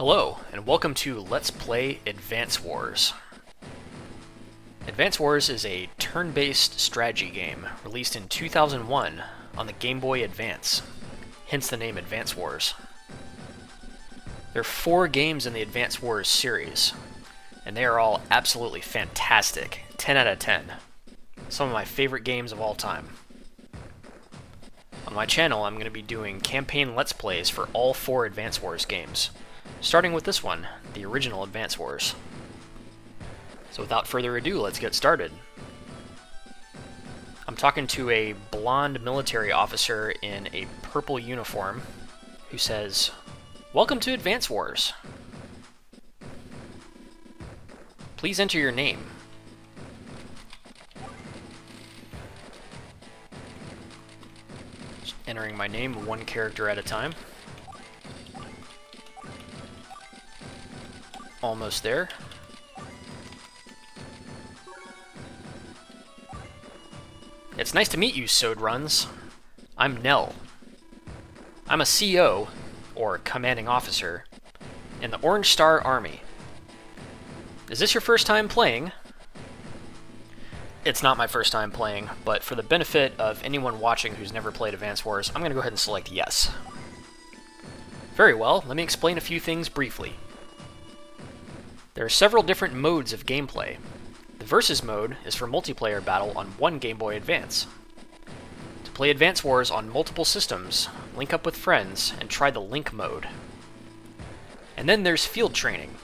Hello, and welcome to Let's Play Advance Wars. Advance Wars is a turn-based strategy game released in 2001 on the Game Boy Advance, hence the name Advance Wars. There are 4 games in the Advance Wars series, and they are all absolutely fantastic, 10 out of 10. Some of my favorite games of all time. On my channel, I'm going to be doing campaign Let's Plays for all 4 Advance Wars games, starting with this one, the original Advance Wars. So without further ado, let's get started. I'm talking to a blonde military officer in a purple uniform who says, "Welcome to Advance Wars. Please enter your name." Just entering my name one character at a time. Almost there. It's nice to meet you, Sodruns. I'm Nell. I'm a CO, or Commanding Officer, in the Orange Star Army. Is this your first time playing? It's not my first time playing, but for the benefit of anyone watching who's never played Advance Wars, I'm going to go ahead and select yes. Very well, let me explain a few things briefly. There are several different modes of gameplay. The Versus mode is for multiplayer battle on one Game Boy Advance. To play Advance Wars on multiple systems, link up with friends, and try the Link mode. And then there's Field Training.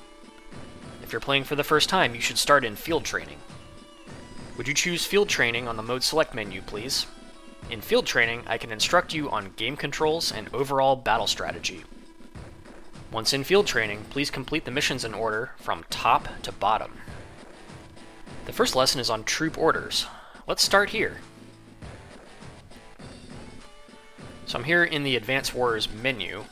If you're playing for the first time, you should start in Field Training. Would you choose Field Training on the Mode Select menu, please? In Field Training, I can instruct you on game controls and overall battle strategy. Once in Field Training, please complete the missions in order from top to bottom. The first lesson is on troop orders. Let's start here. So I'm here in the Advance Wars menu.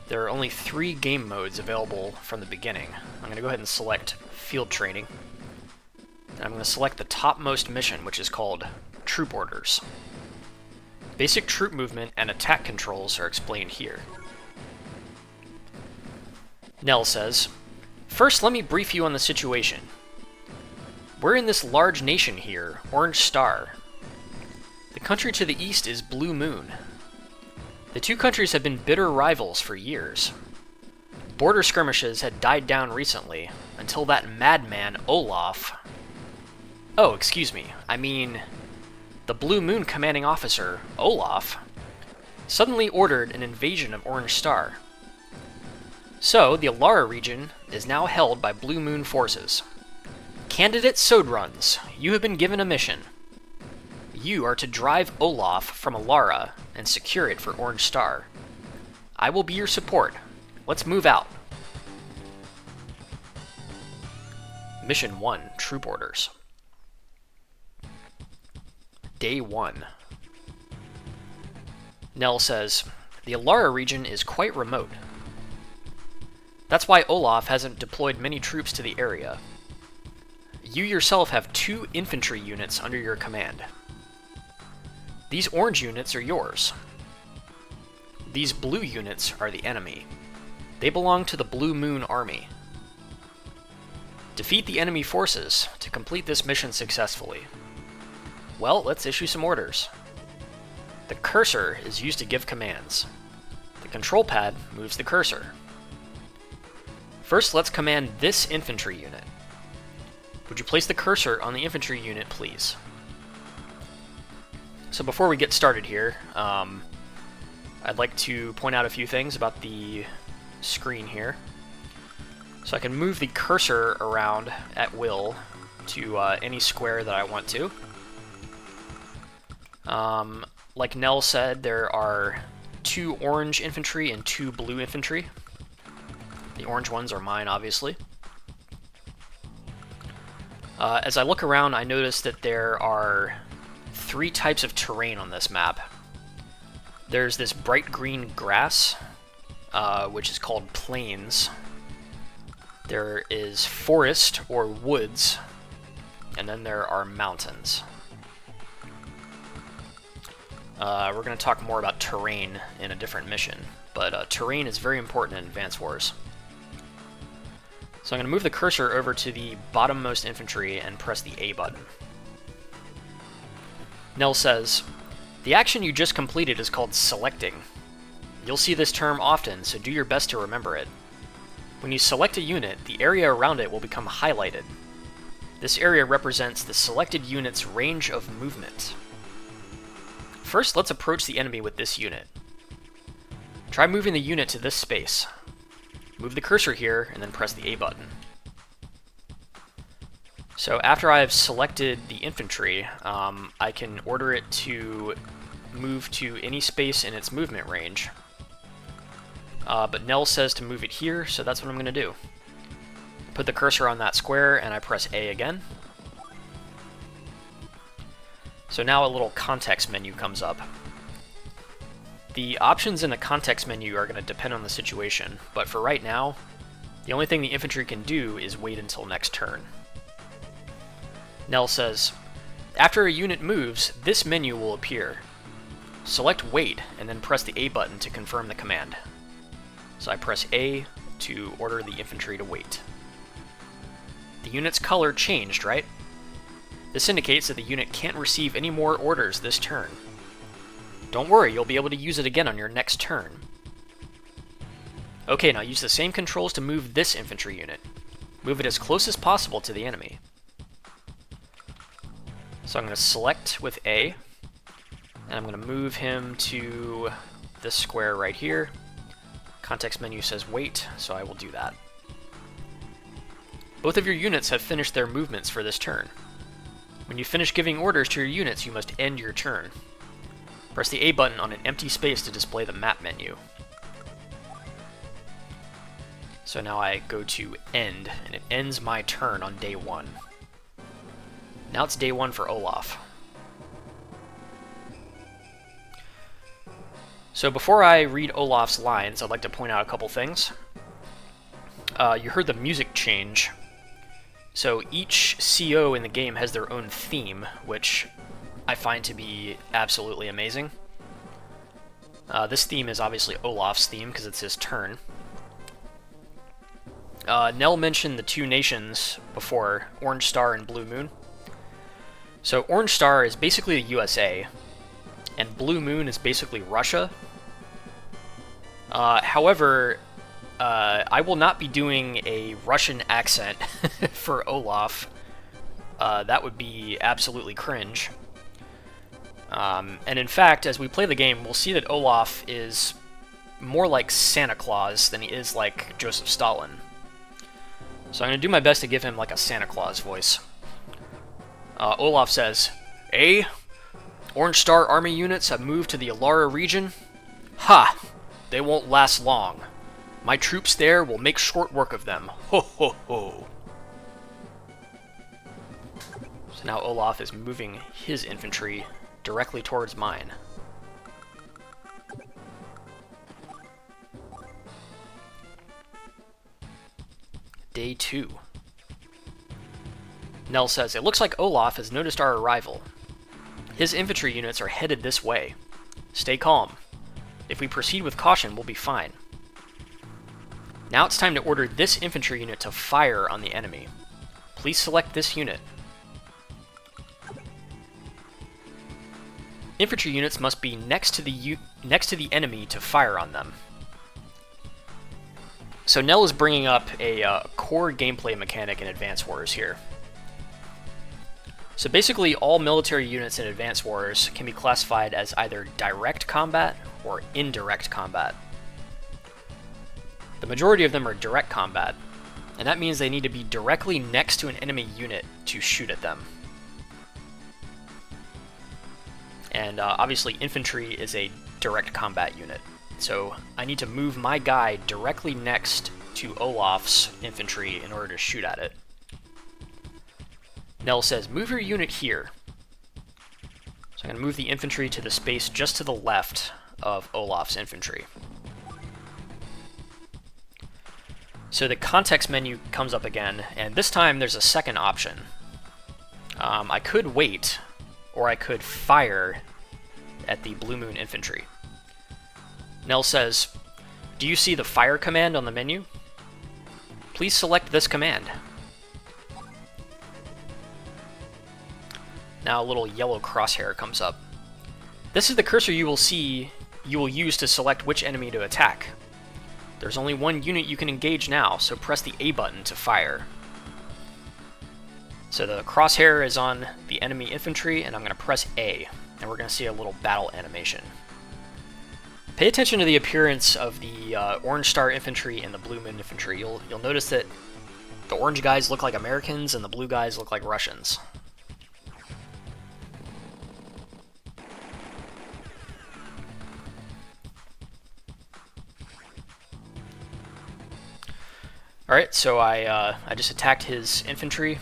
There are only 3 game modes available from the beginning. I'm going to go ahead and select Field Training. And I'm going to select the topmost mission, which is called Troop Orders. Basic troop movement and attack controls are explained here. Nell says, "First, let me brief you on the situation. We're in this large nation here, Orange Star. The country to the east is Blue Moon. The 2 countries have been bitter rivals for years. Border skirmishes had died down recently, until that madman Olaf... Oh, excuse me, I mean... the Blue Moon commanding officer, Olaf, suddenly ordered an invasion of Orange Star. So, the Alara region is now held by Blue Moon forces. Candidate Sodruns, you have been given a mission. You are to drive Olaf from Alara and secure it for Orange Star. I will be your support. Let's move out." Mission 1, Troop Orders. Day 1. Nell says, "The Alara region is quite remote. That's why Olaf hasn't deployed many troops to the area. You yourself have 2 infantry units under your command. These orange units are yours. These blue units are the enemy. They belong to the Blue Moon Army. Defeat the enemy forces to complete this mission successfully. Well, let's issue some orders. The cursor is used to give commands. The control pad moves the cursor. First, let's command this infantry unit. Would you place the cursor on the infantry unit, please?" So before we get started here, I'd like to point out a few things about the screen here. So I can move the cursor around at will to any square that I want to. Like Nell said, there are 2 orange infantry and 2 blue infantry. The orange ones are mine, obviously. As I look around, I notice that there are 3 types of terrain on this map. There's this bright green grass, which is called plains. There is forest, or woods, and then there are mountains. We're going to talk more about terrain in a different mission, but terrain is very important in Advance Wars. So I'm going to move the cursor over to the bottommost infantry and press the A button. Nell says, "The action you just completed is called selecting. You'll see this term often, so do your best to remember it. When you select a unit, the area around it will become highlighted. This area represents the selected unit's range of movement. First, let's approach the enemy with this unit. Try moving the unit to this space. Move the cursor here, and then press the A button." So after I've selected the infantry, I can order it to move to any space in its movement range. But Nell says to move it here, so that's what I'm going to do. Put the cursor on that square, and I press A again. So now a little context menu comes up. The options in the context menu are going to depend on the situation, but for right now, the only thing the infantry can do is wait until next turn. Nell says, "After a unit moves, this menu will appear. Select Wait, and then press the A button to confirm the command." So I press A to order the infantry to wait. The unit's color changed, right? This indicates that the unit can't receive any more orders this turn. Don't worry, you'll be able to use it again on your next turn. Okay, now use the same controls to move this infantry unit. Move it as close as possible to the enemy. So I'm going to select with A, and I'm going to move him to this square right here. Context menu says wait, so I will do that. Both of your units have finished their movements for this turn. When you finish giving orders to your units, you must end your turn. Press the A button on an empty space to display the map menu. So now I go to End, and it ends my turn on day 1. Now it's day 1 for Olaf. So before I read Olaf's lines, I'd like to point out a couple things. You heard the music change. So each CO in the game has their own theme, which I find to be absolutely amazing. This theme is obviously Olaf's theme, because it's his turn. Nell mentioned the two nations before, Orange Star and Blue Moon. So Orange Star is basically the USA, and Blue Moon is basically Russia. However, I will not be doing a Russian accent for Olaf. That would be absolutely cringe. And in fact, as we play the game, we'll see that Olaf is more like Santa Claus than he is like Joseph Stalin. So I'm going to do my best to give him like a Santa Claus voice. Olaf says, "Eh? Orange Star army units have moved to the Alara region? Ha! They won't last long. My troops there will make short work of them. Ho ho ho." So now Olaf is moving his infantry directly towards mine. Day 2. Nell says, "It looks like Olaf has noticed our arrival. His infantry units are headed this way. Stay calm. If we proceed with caution, we'll be fine. Now it's time to order this infantry unit to fire on the enemy. Please select this unit. Infantry units must be next to the enemy to fire on them." So Nell is bringing up a core gameplay mechanic in Advance Wars here. So basically, all military units in Advance Wars can be classified as either direct combat or indirect combat. The majority of them are direct combat, and that means they need to be directly next to an enemy unit to shoot at them. And obviously, infantry is a direct combat unit, so I need to move my guy directly next to Olaf's infantry in order to shoot at it. Nell says, "Move your unit here." So I'm going to move the infantry to the space just to the left of Olaf's infantry. So the context menu comes up again, and this time there's a second option. I could wait, or I could fire at the Blue Moon infantry. Nell says, "Do you see the fire command on the menu? please select this command. Now a little yellow crosshair comes up. This is the cursor you will use to select which enemy to attack. There's only one unit you can engage now, so press the A button to fire. So the crosshair is on the enemy infantry, and I'm going to press A, and we're going to see a little battle animation. Pay attention to the appearance of the Orange Star infantry and the Blue Moon infantry. You'll notice that the orange guys look like Americans and the blue guys look like Russians. Alright, so I just attacked his infantry.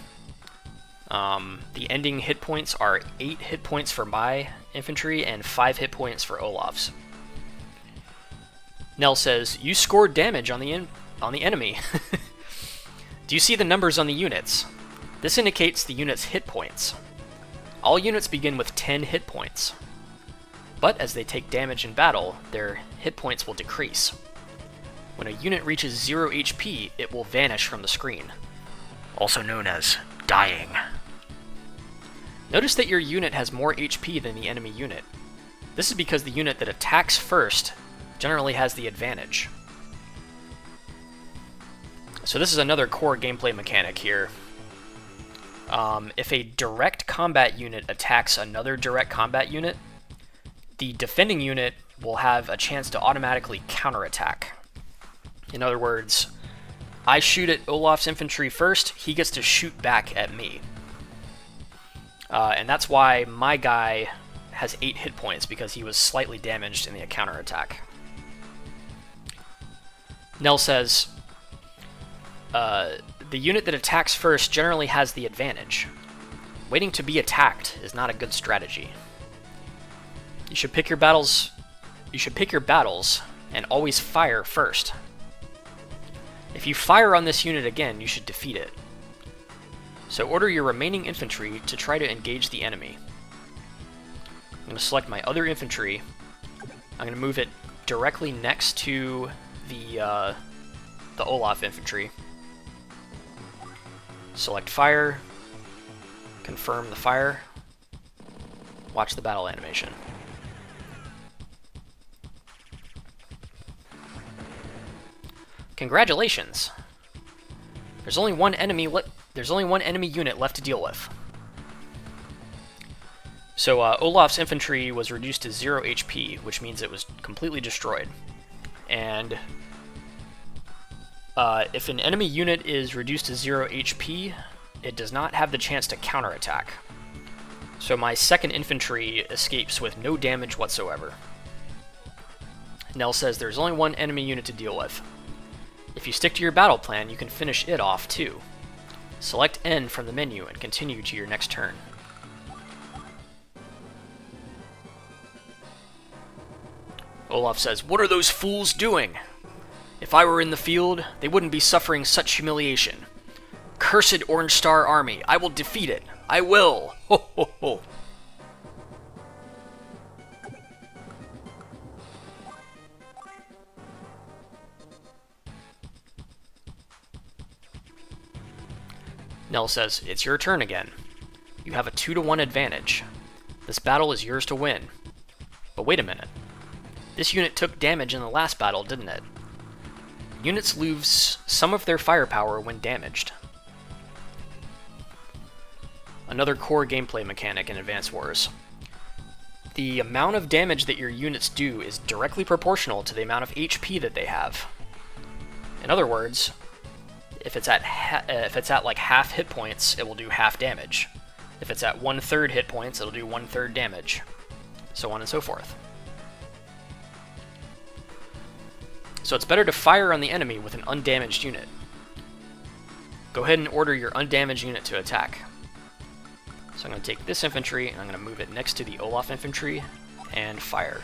The ending hit points are 8 hit points for my infantry and 5 hit points for Olaf's. Nell says, "You scored damage on the enemy." Do you see the numbers on the units? This indicates the unit's hit points. All units begin with 10 hit points, but as they take damage in battle, their hit points will decrease. When a unit reaches 0 HP, it will vanish from the screen, also known as dying. Notice that your unit has more HP than the enemy unit. This is because the unit that attacks first generally has the advantage. So this is another core gameplay mechanic here. If a direct combat unit attacks another direct combat unit, the defending unit will have a chance to automatically counterattack. In other words, I shoot at Olaf's infantry first, he gets to shoot back at me. And that's why my guy has 8 hit points, because he was slightly damaged in the counterattack. Nell says, the unit that attacks first generally has the advantage. Waiting to be attacked is not a good strategy. You should pick your battles and always fire first. If you fire on this unit again, you should defeat it. So order your remaining infantry to try to engage the enemy. I'm going to select my other infantry. I'm going to move it directly next to the Olaf infantry. Select fire. Confirm the fire. Watch the battle animation. Congratulations! There's only one enemy unit left to deal with. So Olaf's infantry was reduced to 0 HP, which means it was completely destroyed. And if an enemy unit is reduced to 0 HP, it does not have the chance to counterattack. So my second infantry escapes with no damage whatsoever. Nell says there's only one enemy unit to deal with. If you stick to your battle plan, you can finish it off too. Select N from the menu and continue to your next turn. Olaf says, "What are those fools doing? If I were in the field, they wouldn't be suffering such humiliation. Cursed Orange Star army, I will defeat it. I will! Ho ho ho!" Nell says, "It's your turn again. You have a 2-to-1 advantage. This battle is yours to win. But wait a minute. This unit took damage in the last battle, didn't it? Units lose some of their firepower when damaged." Another core gameplay mechanic in Advance Wars. The amount of damage that your units do is directly proportional to the amount of HP that they have. In other words, if it's at like half hit points, it will do half damage. If it's at 1/3 hit points, it'll do 1/3 damage. So on and so forth. So it's better to fire on the enemy with an undamaged unit. Go ahead and order your undamaged unit to attack. So I'm going to take this infantry, and I'm going to move it next to the Olaf infantry, and fire.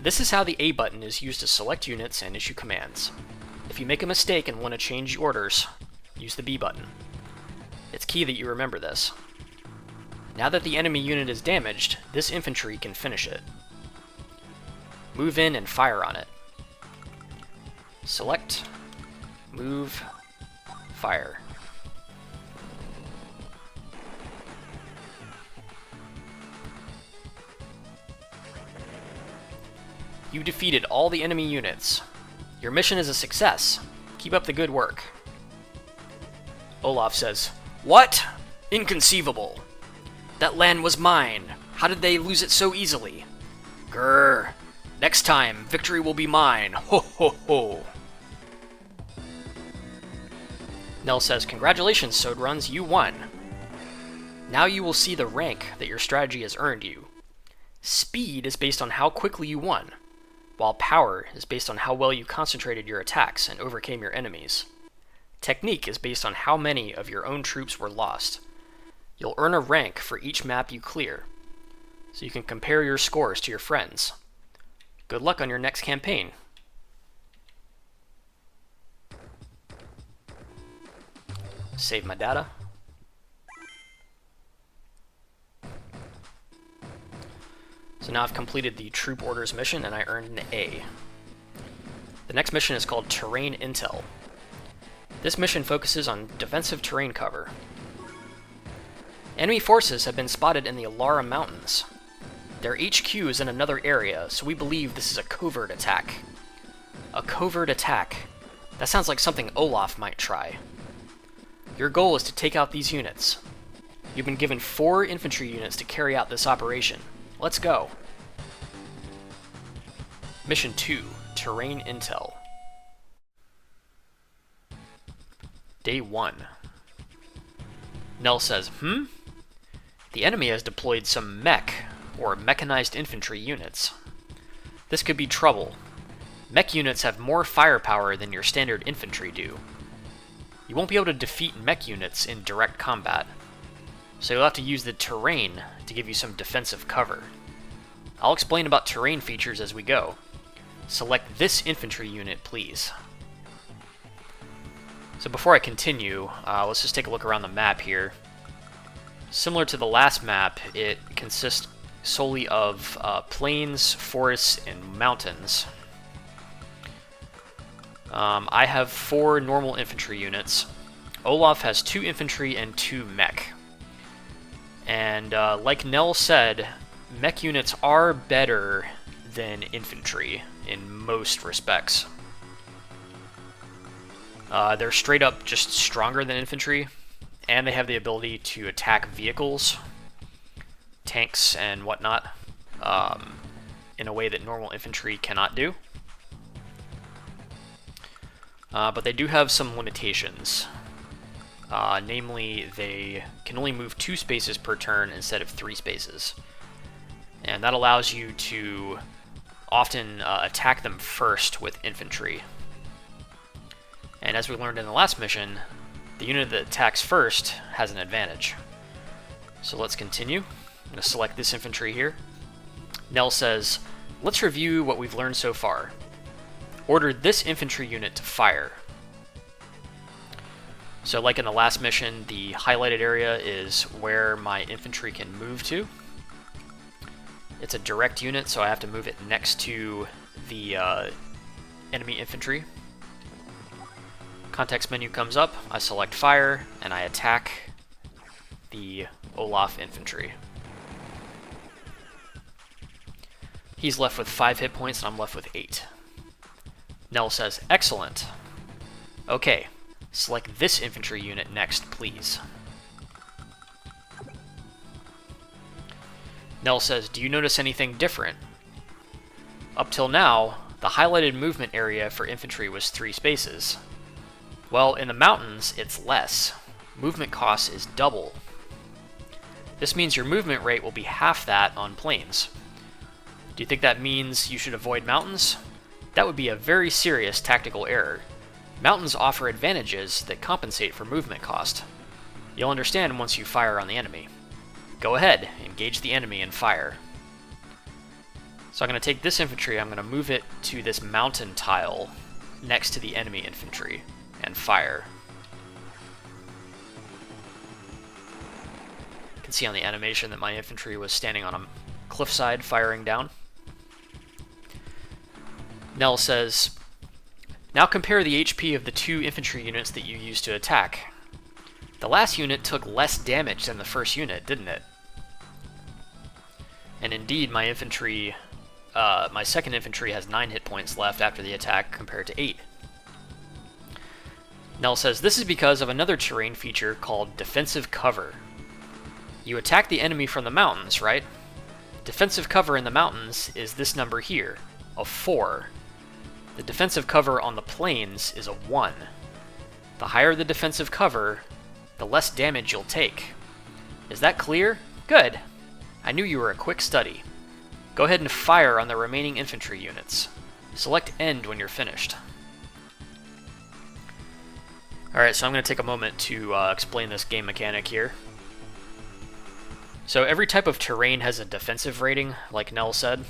This is how the A button is used to select units and issue commands. If you make a mistake and want to change orders, use the B button. It's key that you remember this. Now that the enemy unit is damaged, this infantry can finish it. Move in and fire on it. Select, move, fire. You defeated all the enemy units. Your mission is a success. Keep up the good work. Olaf says, "What? Inconceivable. That land was mine. How did they lose it so easily? Grrr. Next time, victory will be mine. Ho ho ho." Nell says, "Congratulations, Sodruns, you won. Now you will see the rank that your strategy has earned you. Speed is based on how quickly you won, while power is based on how well you concentrated your attacks and overcame your enemies. Technique is based on how many of your own troops were lost. You'll earn a rank for each map you clear, so you can compare your scores to your friends. Good luck on your next campaign." Save my data. So now I've completed the Troop Orders mission and I earned an A. The next mission is called Terrain Intel. This mission focuses on defensive terrain cover. Enemy forces have been spotted in the Alara Mountains. Their HQ is in another area, so we believe this is a covert attack. A covert attack. That sounds like something Olaf might try. Your goal is to take out these units. You've been given 4 infantry units to carry out this operation. Let's go. Mission 2, Terrain Intel. Day 1. Nell says, The enemy has deployed some mech, or mechanized infantry units. This could be trouble. Mech units have more firepower than your standard infantry do. You won't be able to defeat mech units in direct combat, so you'll have to use the terrain to give you some defensive cover. I'll explain about terrain features as we go. Select this infantry unit, please. So before I continue, let's just take a look around the map here. Similar to the last map, it consists solely of plains, forests, and mountains. I have 4 normal infantry units. Olaf has 2 infantry and 2 mech. And like Nell said, mech units are better than infantry in most respects. They're straight up just stronger than infantry, and they have the ability to attack vehicles, tanks, and whatnot, in a way that normal infantry cannot do. But they do have some limitations. Namely, they can only move 2 spaces per turn instead of 3 spaces. And that allows you to often attack them first with infantry. And as we learned in the last mission, the unit that attacks first has an advantage. So let's continue. I'm going to select this infantry here. Nell says, "Let's review what we've learned so far. Order this infantry unit to fire." So like in the last mission, the highlighted area is where my infantry can move to. It's a direct unit, so I have to move it next to the enemy infantry. Context menu comes up, I select fire, and I attack the Olaf infantry. He's left with 5 hit points, and I'm left with 8. Nell says, "Excellent. Okay, select this infantry unit next, please." Nell says, "Do you notice anything different? Up till now, the highlighted movement area for infantry was 3 spaces. Well, in the mountains, it's less. Movement cost is double. This means your movement rate will be half that on plains. Do you think that means you should avoid mountains? That would be a very serious tactical error. Mountains offer advantages that compensate for movement cost. You'll understand once you fire on the enemy. Go ahead, engage the enemy and fire." So I'm going to take this infantry, I'm going to move it to this mountain tile next to the enemy infantry and fire. You can see on the animation that my infantry was standing on a cliffside firing down. Nell says, now compare the HP of the 2 infantry units that you used to attack. The last unit took less damage than the first unit, didn't it? And indeed, my infantry, my second infantry has 9 hit points left after the attack compared to 8. Nell says, this is because of another terrain feature called defensive cover. You attack the enemy from the mountains, right? Defensive cover in the mountains is this number here, a 4. The defensive cover on the plains is a 1. The higher the defensive cover, the less damage you'll take. Is that clear? Good. I knew you were a quick study. Go ahead and fire on the remaining infantry units. Select end when you're finished. Alright, so I'm going to take a moment to explain this game mechanic here. So every type of terrain has a defensive rating, like Nell said.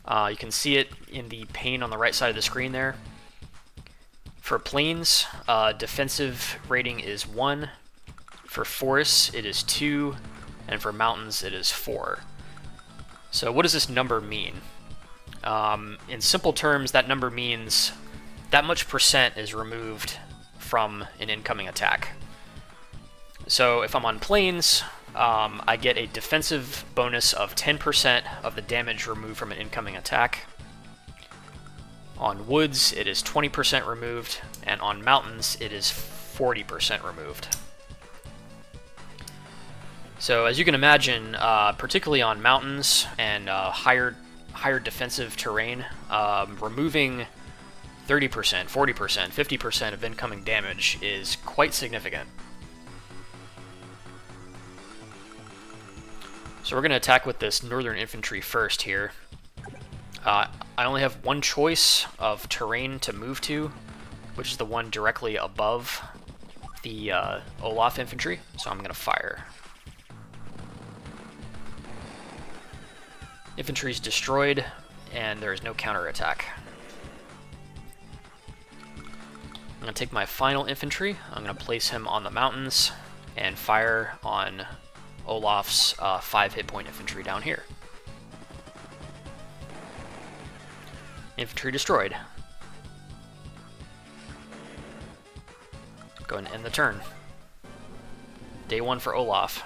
You can see it in the pane on the right side of the screen there. For plains, defensive rating is 1. For forests, it is 2. And for mountains, it is 4. So what does this number mean? In simple terms, that number means that much percent is removed from an incoming attack. So if I'm on plains, I get a defensive bonus of 10% of the damage removed from an incoming attack. On woods, it is 20% removed, and on mountains, it is 40% removed. So as you can imagine, particularly on mountains and higher defensive terrain, removing 30%, 40%, 50% of incoming damage is quite significant. So we're going to attack with this northern infantry first here. I only have one choice of terrain to move to, which is the one directly above the Olaf infantry, so I'm going to fire. Infantry is destroyed, and there is no counterattack. I'm going to take my final infantry, I'm going to place him on the mountains, and fire on Olaf's 5 hit point infantry down here. Infantry destroyed. Go ahead and end the turn. Day 1 for Olaf.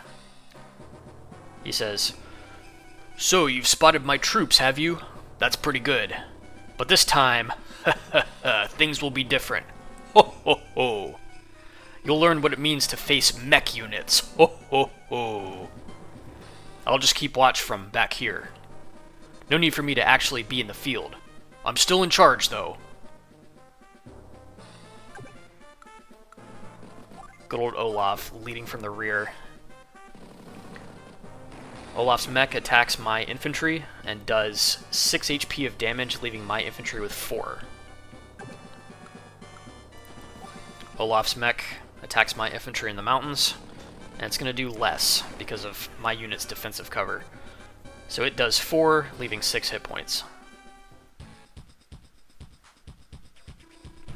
He says, so you've spotted my troops, have you? That's pretty good. But this time, things will be different. Ho ho ho. You'll learn what it means to face mech units. Ho ho ho. I'll just keep watch from back here. No need for me to actually be in the field. I'm still in charge, though. Good old Olaf, leading from the rear. Olaf's mech attacks my infantry and does 6 HP of damage, leaving my infantry with 4. Olaf's mech attacks my infantry in the mountains, and it's going to do less because of my unit's defensive cover. So it does 4, leaving 6 hit points.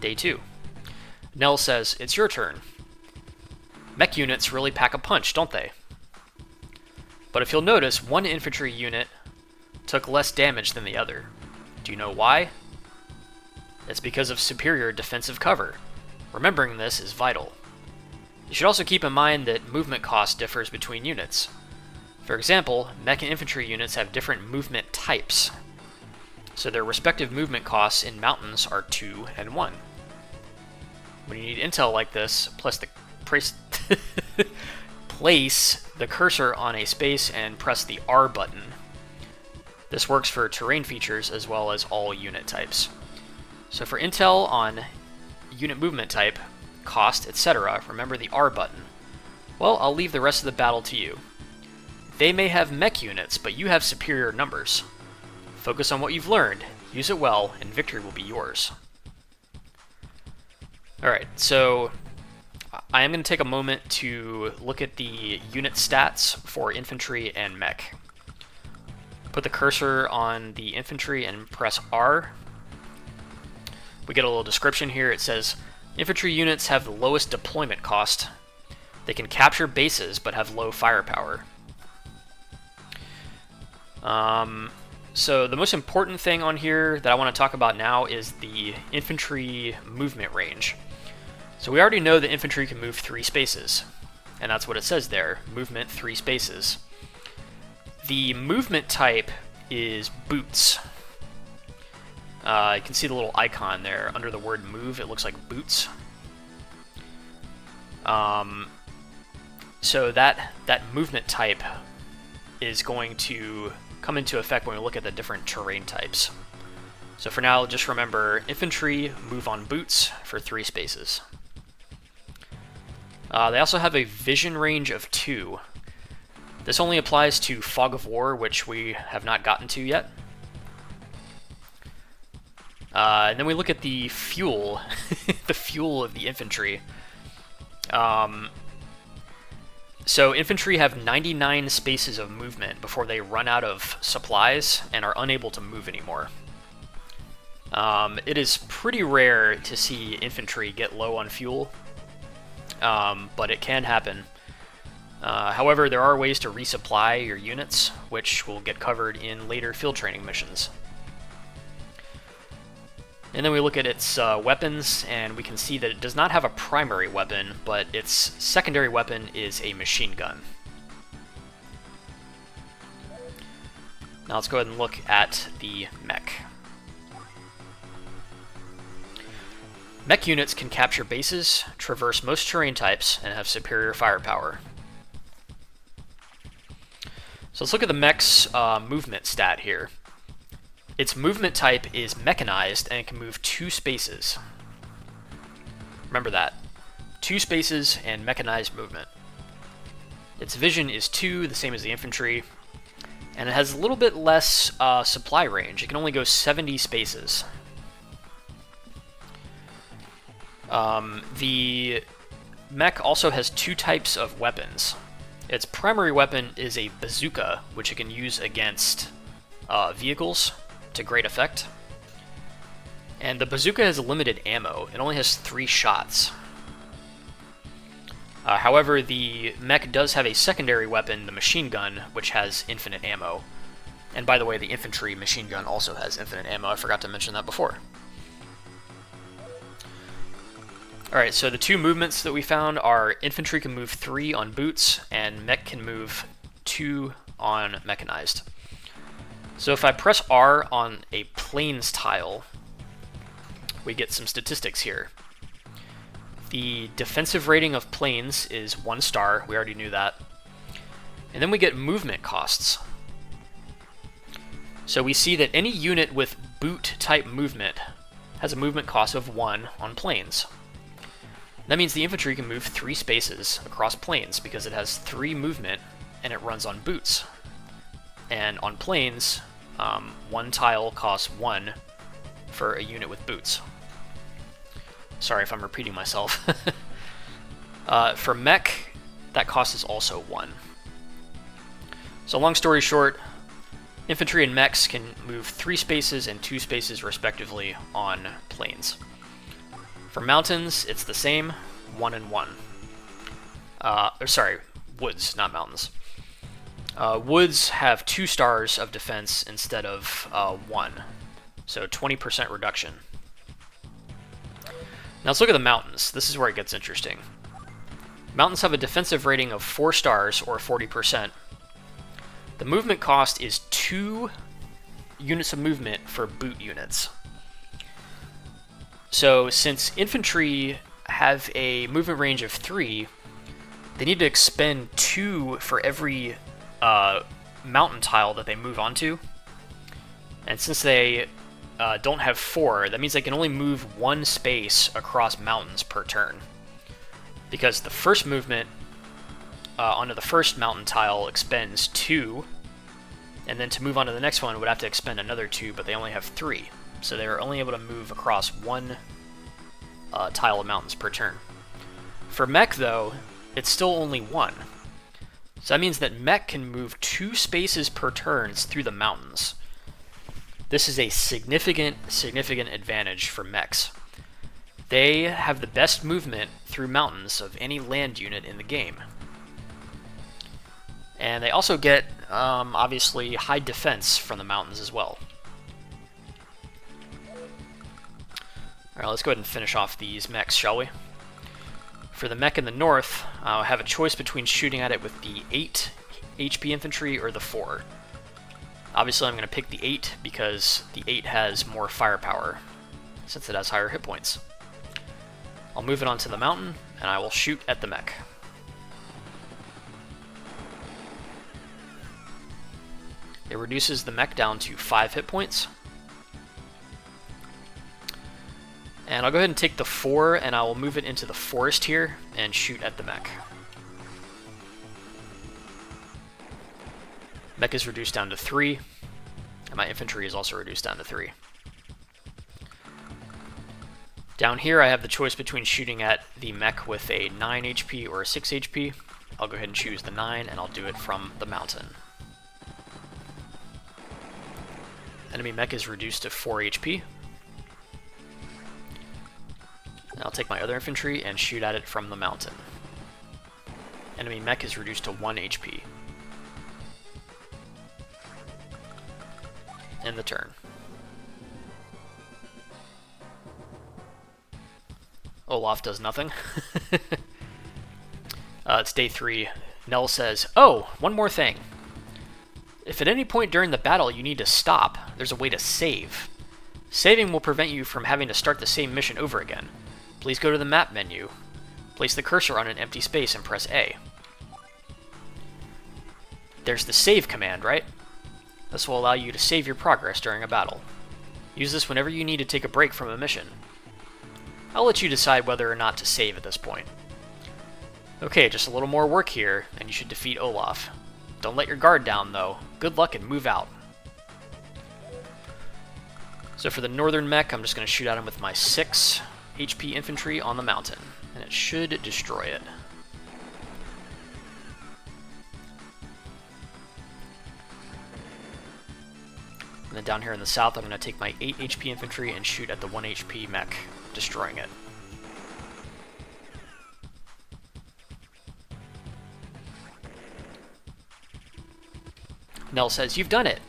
Day 2. Nell says, it's your turn. Mech units really pack a punch, don't they? But if you'll notice, one infantry unit took less damage than the other. Do you know why? It's because of superior defensive cover. Remembering this is vital. You should also keep in mind that movement cost differs between units. For example, mech and infantry units have different movement types, so their respective movement costs in mountains are 2 and 1. When you need intel like this, place the cursor on a space and press the R button. This works for terrain features as well as all unit types. So for intel on unit movement type, cost, etc., remember the R button. Well, I'll leave the rest of the battle to you. They may have mech units, but you have superior numbers. Focus on what you've learned, use it well, and victory will be yours. Alright, so I am going to take a moment to look at the unit stats for infantry and mech. Put the cursor on the infantry and press R. We get a little description here. It says, infantry units have the lowest deployment cost. They can capture bases but have low firepower. So the most important thing on here that I want to talk about now is the infantry movement range. So we already know that infantry can move 3 spaces, and that's what it says there, movement 3 spaces. The movement type is boots. You can see the little icon there under the word move, it looks like boots. So that movement type is going to come into effect when we look at the different terrain types. So for now, just remember, infantry move on boots for 3 spaces. They also have a vision range of 2. This only applies to Fog of War, which we have not gotten to yet. And then we look at the fuel, the fuel of the infantry. So infantry have 99 spaces of movement before they run out of supplies and are unable to move anymore. It is pretty rare to see infantry get low on fuel, but it can happen. However, there are ways to resupply your units, which will get covered in later field training missions. And then we look at its weapons, and we can see that it does not have a primary weapon, but its secondary weapon is a machine gun. Now let's go ahead and look at the mech. Mech units can capture bases, traverse most terrain types, and have superior firepower. So let's look at the mech's movement stat here. Its movement type is mechanized, and it can move 2 spaces. Remember that. 2 spaces and mechanized movement. Its vision is 2, the same as the infantry, and it has a little bit less supply range. It can only go 70 spaces. The mech also has 2 types of weapons. Its primary weapon is a bazooka, which it can use against vehicles to great effect. And the bazooka has limited ammo. It only has 3 shots. However, the mech does have a secondary weapon, the machine gun, which has infinite ammo. And by the way, the infantry machine gun also has infinite ammo. I forgot to mention that before. Alright, so the 2 movements that we found are infantry can move 3 on boots, and mech can move 2 on mechanized. So if I press R on a plains tile, we get some statistics here. The defensive rating of plains is 1 star, we already knew that. And then we get movement costs. So we see that any unit with boot type movement has a movement cost of 1 on plains. That means the infantry can move 3 spaces across plains because it has 3 movement and it runs on boots. And on plains, 1 tile costs 1 for a unit with boots. Sorry if I'm repeating myself. For mech, that cost is also 1. So long story short, infantry and mechs can move 3 spaces and 2 spaces respectively on plains. For mountains, it's the same, 1 and 1. Woods, not mountains. Woods have 2 stars of defense instead of 1, so 20% reduction. Now let's look at the mountains. This is where it gets interesting. Mountains have a defensive rating of 4 stars, or 40%. The movement cost is 2 units of movement for boot units. So since infantry have a movement range of 3, they need to expend 2 for every mountain tile that they move onto. And since they don't have 4, that means they can only move 1 space across mountains per turn. Because the first movement onto the first mountain tile expends 2, and then to move on to the next one would have to expend another 2, but they only have 3. So they're only able to move across 1 tile of mountains per turn. For mech, though, it's still only 1. So that means that mech can move 2 spaces per turn through the mountains. This is a significant advantage for mechs. They have the best movement through mountains of any land unit in the game. And they also get, obviously, high defense from the mountains as well. Alright, let's go ahead and finish off these mechs, shall we? For the mech in the north, I have a choice between shooting at it with the 8 HP infantry or the 4. Obviously, I'm going to pick the 8 because the 8 has more firepower, since it has higher hit points. I'll move it onto the mountain, and I will shoot at the mech. It reduces the mech down to 5 hit points. And I'll go ahead and take the 4, and I will move it into the forest here and shoot at the mech. Mech is reduced down to 3, and my infantry is also reduced down to 3. Down here I have the choice between shooting at the mech with a 9 HP or a 6 HP. I'll go ahead and choose the 9, and I'll do it from the mountain. Enemy mech is reduced to 4 HP. And I'll take my other infantry and shoot at it from the mountain. Enemy mech is reduced to 1 HP. End the turn. Olaf does nothing. It's day 3. Nell says, "Oh, one more thing. If at any point during the battle you need to stop, there's a way to save. Saving will prevent you from having to start the same mission over again. Please go to the map menu. Place the cursor on an empty space and press A." There's the save command, right? This will allow you to save your progress during a battle. Use this whenever you need to take a break from a mission. I'll let you decide whether or not to save at this point. Okay, just a little more work here, and you should defeat Olaf. Don't let your guard down, though. Good luck and move out. So for the northern mech, I'm just going to shoot at him with my 6 HP infantry on the mountain, and it should destroy it. And then down here in the south, I'm going to take my 8 HP infantry and shoot at the 1 HP mech, destroying it. Nell says, "You've done it!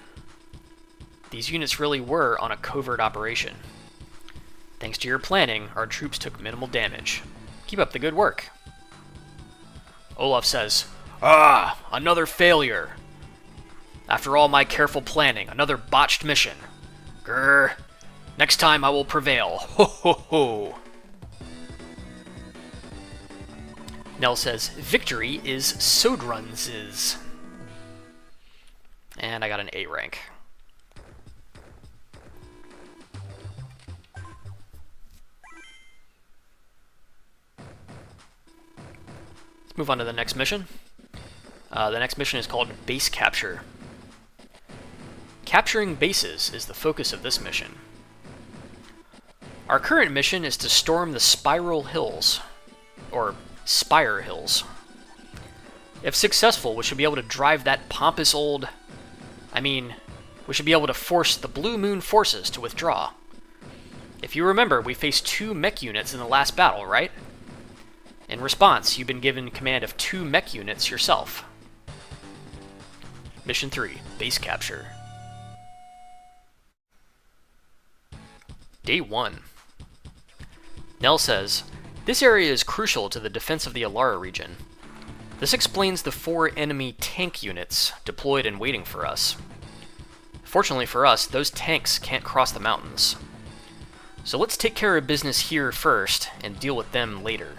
These units really were on a covert operation. Thanks to your planning, our troops took minimal damage. Keep up the good work." Olaf says, "Ah, another failure. After all my careful planning, another botched mission. Grr. Next time I will prevail. Ho ho ho." Nell says, "Victory is Sodrun's." And I got an A rank. Let's move on to the next mission. The next mission is called Base Capture. Capturing bases is the focus of this mission. Our current mission is to storm the Spiral Hills, or Spire Hills. If successful, we should be able to drive that pompous old... we should be able to force the Blue Moon forces to withdraw. If you remember, we faced 2 mech units in the last battle, right? In response, you've been given command of 2 mech units yourself. Mission 3, Base Capture. Day 1. Nell says, "This area is crucial to the defense of the Alara region. This explains the 4 enemy tank units deployed and waiting for us. Fortunately for us, those tanks can't cross the mountains. So let's take care of business here first and deal with them later.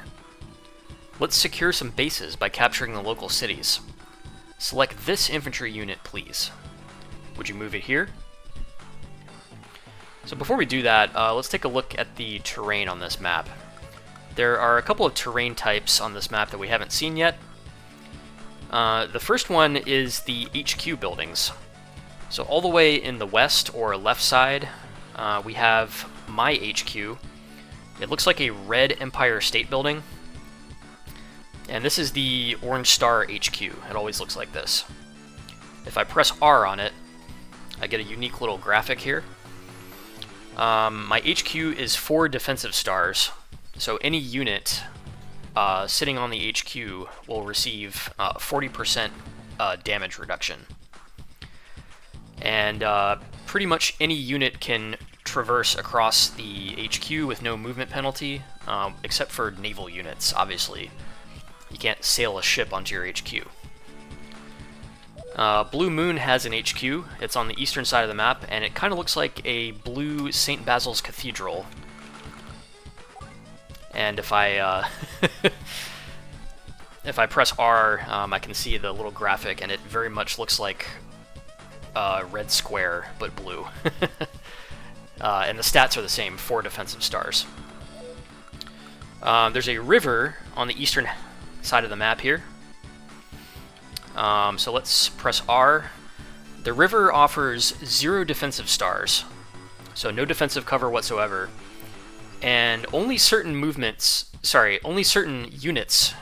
Let's secure some bases by capturing the local cities. Select this infantry unit, please. Would you move it here?" So before we do that, let's take a look at the terrain on this map. There are a couple of terrain types on this map that we haven't seen yet. The first one is the HQ buildings. So all the way in the west or left side, we have my HQ. It looks like a red Empire State Building. And this is the Orange Star HQ. It always looks like this. If I press R on it, I get a unique little graphic here. My HQ is 4 defensive stars, so any unit sitting on the HQ will receive 40% damage reduction. And pretty much any unit can traverse across the HQ with no movement penalty, except for naval units, obviously. You can't sail a ship onto your HQ. Blue Moon has an HQ. It's on the eastern side of the map, and it kind of looks like a blue St. Basil's Cathedral. And if I if I press R, I can see the little graphic, and it very much looks like a red square, but blue. And the stats are the same, 4 defensive stars. There's a river on the eastern side of the map here. So let's press R. The river offers 0 defensive stars, so no defensive cover whatsoever, and only certain units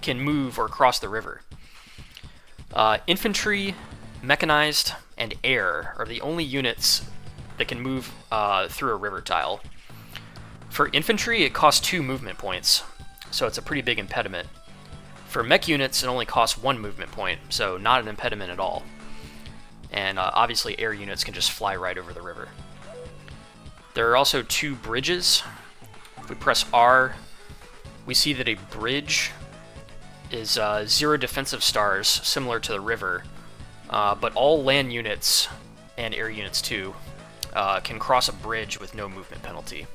can move or cross the river. Infantry, mechanized, and air are the only units that can move through a river tile. For infantry, it costs 2 movement points, so it's a pretty big impediment. For mech units, it only costs 1 movement point, so not an impediment at all. And obviously air units can just fly right over the river. There are also 2 bridges. If we press R, we see that a bridge is 0 defensive stars, similar to the river, but all land units, and air units too, can cross a bridge with no movement penalty.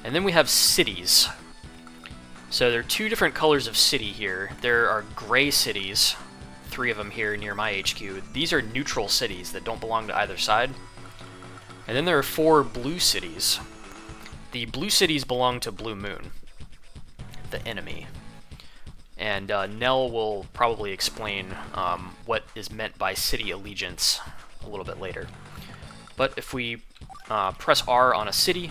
And then we have cities. So there are 2 different colors of city here. There are gray cities, 3 of them here near my HQ. These are neutral cities that don't belong to either side. And then there are 4 blue cities. The blue cities belong to Blue Moon, the enemy. And Nell will probably explain what is meant by city allegiance a little bit later. But if we press R on a city,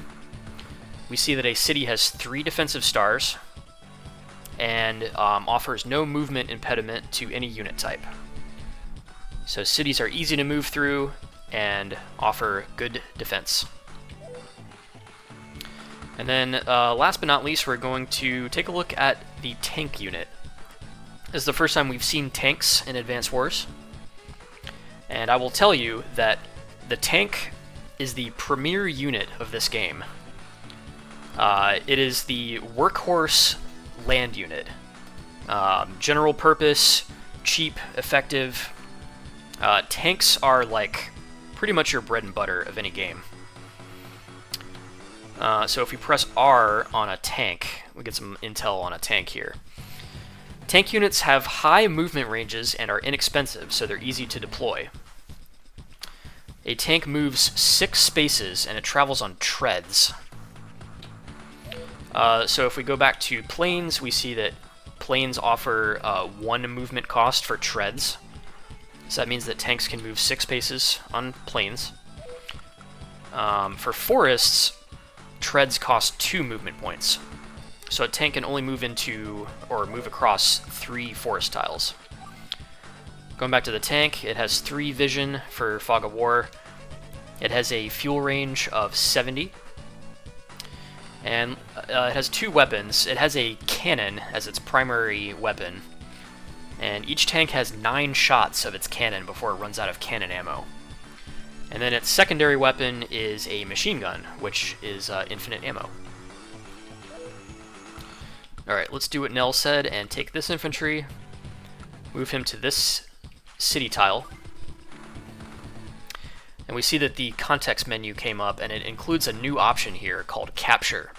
we see that a city has 3 defensive stars, and offers no movement impediment to any unit type. So cities are easy to move through and offer good defense. And then last but not least, we're going to take a look at the tank unit. This is the first time we've seen tanks in Advance Wars, and I will tell you that the tank is the premier unit of this game. It is the workhorse land unit. General purpose, cheap, effective. Tanks are like pretty much your bread and butter of any game. So if we press R on a tank, we get some intel on a tank here. Tank units have high movement ranges and are inexpensive, so they're easy to deploy. A tank moves 6 spaces and it travels on treads. So if we go back to planes, we see that planes offer 1 movement cost for treads. So that means that tanks can move 6 spaces on planes. For forests, treads cost 2 movement points. So a tank can only move into, or move across, 3 forest tiles. Going back to the tank, it has 3 vision for Fog of War. It has a fuel range of 70. And it has 2 weapons. It has a cannon as its primary weapon, and each tank has 9 shots of its cannon before it runs out of cannon ammo. And then its secondary weapon is a machine gun, which is infinite ammo. Alright, let's do what Nell said and take this infantry, move him to this city tile, and we see that the context menu came up, and it includes a new option here called Capture.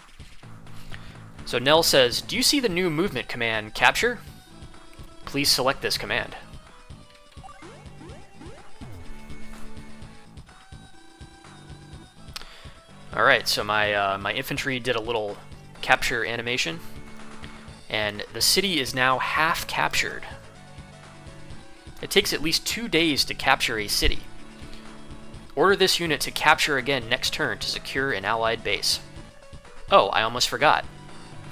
So Nell says, "Do you see the new movement command, Capture? Please select this command." Alright, so my infantry did a little capture animation, and the city is now half captured. It takes at least 2 days to capture a city. Order this unit to capture again next turn to secure an allied base. Oh, I almost forgot.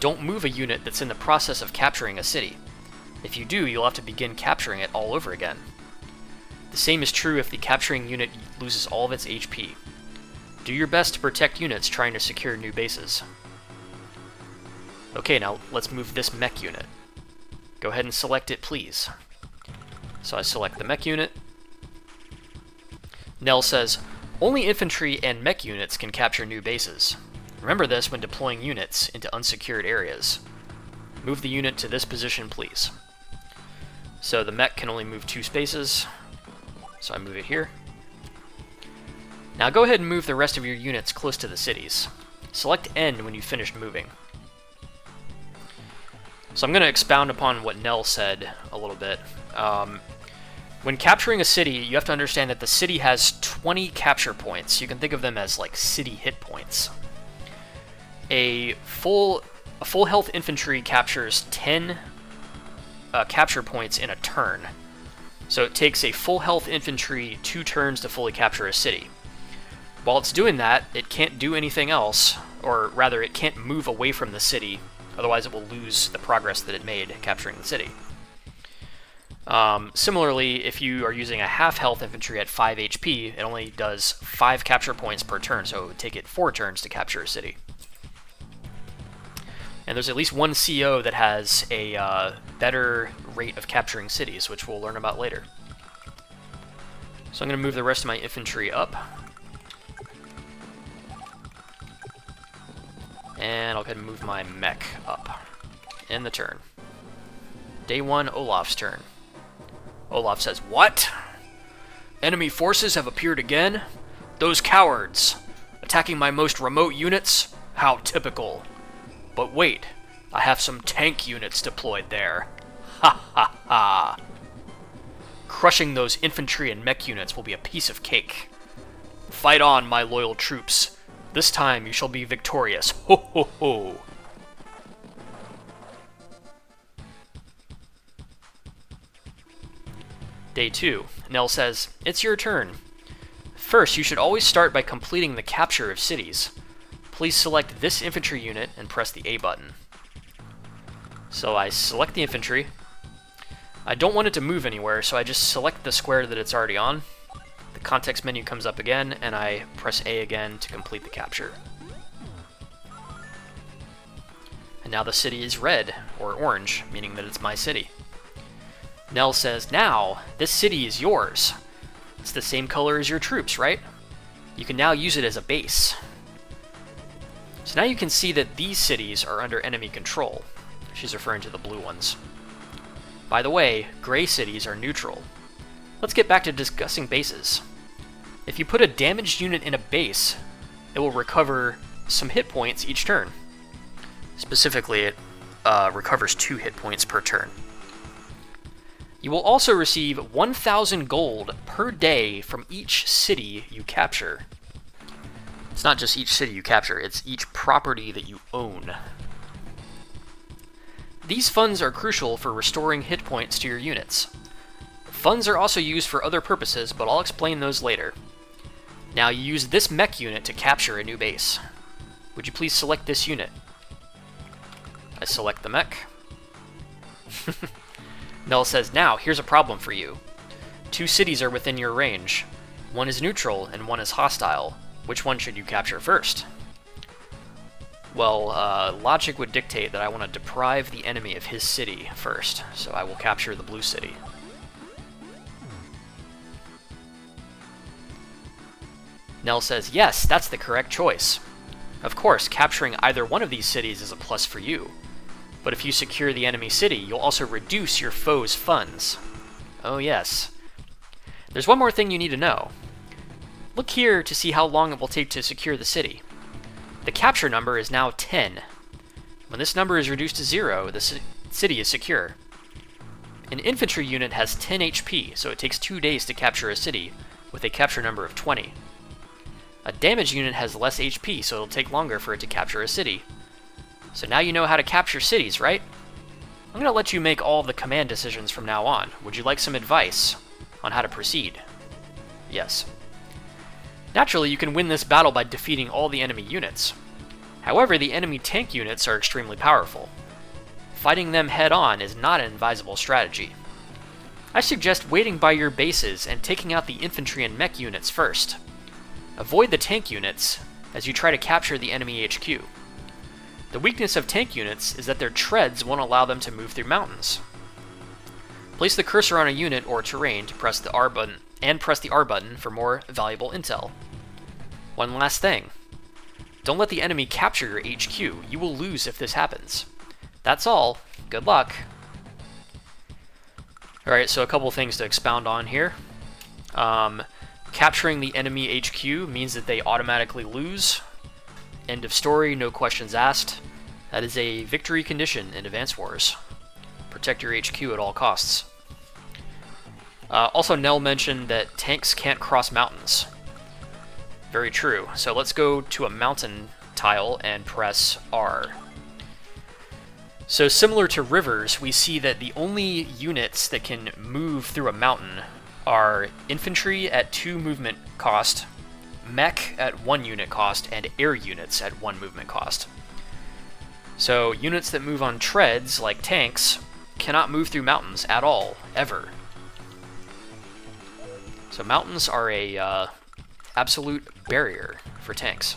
Don't move a unit that's in the process of capturing a city. If you do, you'll have to begin capturing it all over again. The same is true if the capturing unit loses all of its HP. Do your best to protect units trying to secure new bases. Okay, now let's move this mech unit. Go ahead and select it, please. So I select the mech unit. Nell says, only infantry and mech units can capture new bases. Remember this when deploying units into unsecured areas. Move the unit to this position, please. So the mech can only move 2 spaces, so I move it here. Now go ahead and move the rest of your units close to the cities. Select N when you've finished moving. So I'm going to expound upon what Nell said a little bit. When capturing a city, you have to understand that the city has 20 capture points. You can think of them as like city hit points. A full health infantry captures 10 capture points in a turn. So it takes a full health infantry 2 turns to fully capture a city. While it's doing that, it can't do anything else, or rather it can't move away from the city, otherwise it will lose the progress that it made capturing the city. Similarly, if you are using a half health infantry at 5 HP, it only does 5 capture points per turn, so it would take it 4 turns to capture a city. And there's at least one CO that has a better rate of capturing cities, which we'll learn about later. So I'm going to move the rest of my infantry up. And I'll go ahead and move my mech up. End the turn. Day 1, Olaf's turn. Olaf says, "What? Enemy forces have appeared again? Those cowards! Attacking my most remote units? How typical. But wait, I have some tank units deployed there. Ha ha ha! Crushing those infantry and mech units will be a piece of cake. Fight on, my loyal troops. This time you shall be victorious. Ho ho ho!" Day 2. Nell says, "It's your turn. First, you should always start by completing the capture of cities. Please select this infantry unit and press the A button." So I select the infantry. I don't want it to move anywhere, so I just select the square that it's already on. The context menu comes up again, and I press A again to complete the capture. And now the city is red, or orange, meaning that it's my city. Nell says, "Now, this city is yours. It's the same color as your troops, right? You can now use it as a base." So now you can see that these cities are under enemy control. She's referring to the blue ones. By the way, gray cities are neutral. Let's get back to discussing bases. If you put a damaged unit in a base, it will recover some hit points each turn. Specifically, it recovers 2 hit points per turn. You will also receive 1,000 gold per day from each city you capture. It's not just each city you capture, it's each property that you own. These funds are crucial for restoring hit points to your units. Funds are also used for other purposes, but I'll explain those later. Now you use this mech unit to capture a new base. Would you please select this unit? I select the mech. Nell says, "Now, here's a problem for you. 2 cities are within your range. One is neutral and one is hostile. Which one should you capture first?" Well, logic would dictate that I want to deprive the enemy of his city first, so I will capture the blue city. Nell says, "Yes, that's the correct choice. Of course, capturing either one of these cities is a plus for you. But if you secure the enemy city, you'll also reduce your foe's funds." Oh yes. There's one more thing you need to know. Look here to see how long it will take to secure the city. The capture number is now 10. When this number is reduced to 0, the city is secure. An infantry unit has 10 HP, so it takes 2 days to capture a city, with a capture number of 20. A damaged unit has less HP, so it'll take longer for it to capture a city. So now you know how to capture cities, right? I'm going to let you make all of the command decisions from now on. Would you like some advice on how to proceed? Yes. Naturally, you can win this battle by defeating all the enemy units. However, the enemy tank units are extremely powerful. Fighting them head-on is not an advisable strategy. I suggest waiting by your bases and taking out the infantry and mech units first. Avoid the tank units as you try to capture the enemy HQ. The weakness of tank units is that their treads won't allow them to move through mountains. Place the cursor on a unit or terrain to press the R button, and press the R button for more valuable intel. One last thing. Don't let the enemy capture your HQ. You will lose if this happens. That's all. Good luck. Alright, so a couple things to expound on here. Capturing the enemy HQ means that they automatically lose. End of story, no questions asked. That is a victory condition in Advance Wars. Protect your HQ at all costs. Also, Nell mentioned that tanks can't cross mountains. Very true. So let's go to a mountain tile and press R. So similar to rivers, we see that the only units that can move through a mountain are infantry at 2 movement cost, mech at 1 unit cost, and air units at 1 movement cost. So units that move on treads, like tanks, cannot move through mountains at all, ever. So mountains are a absolute barrier for tanks.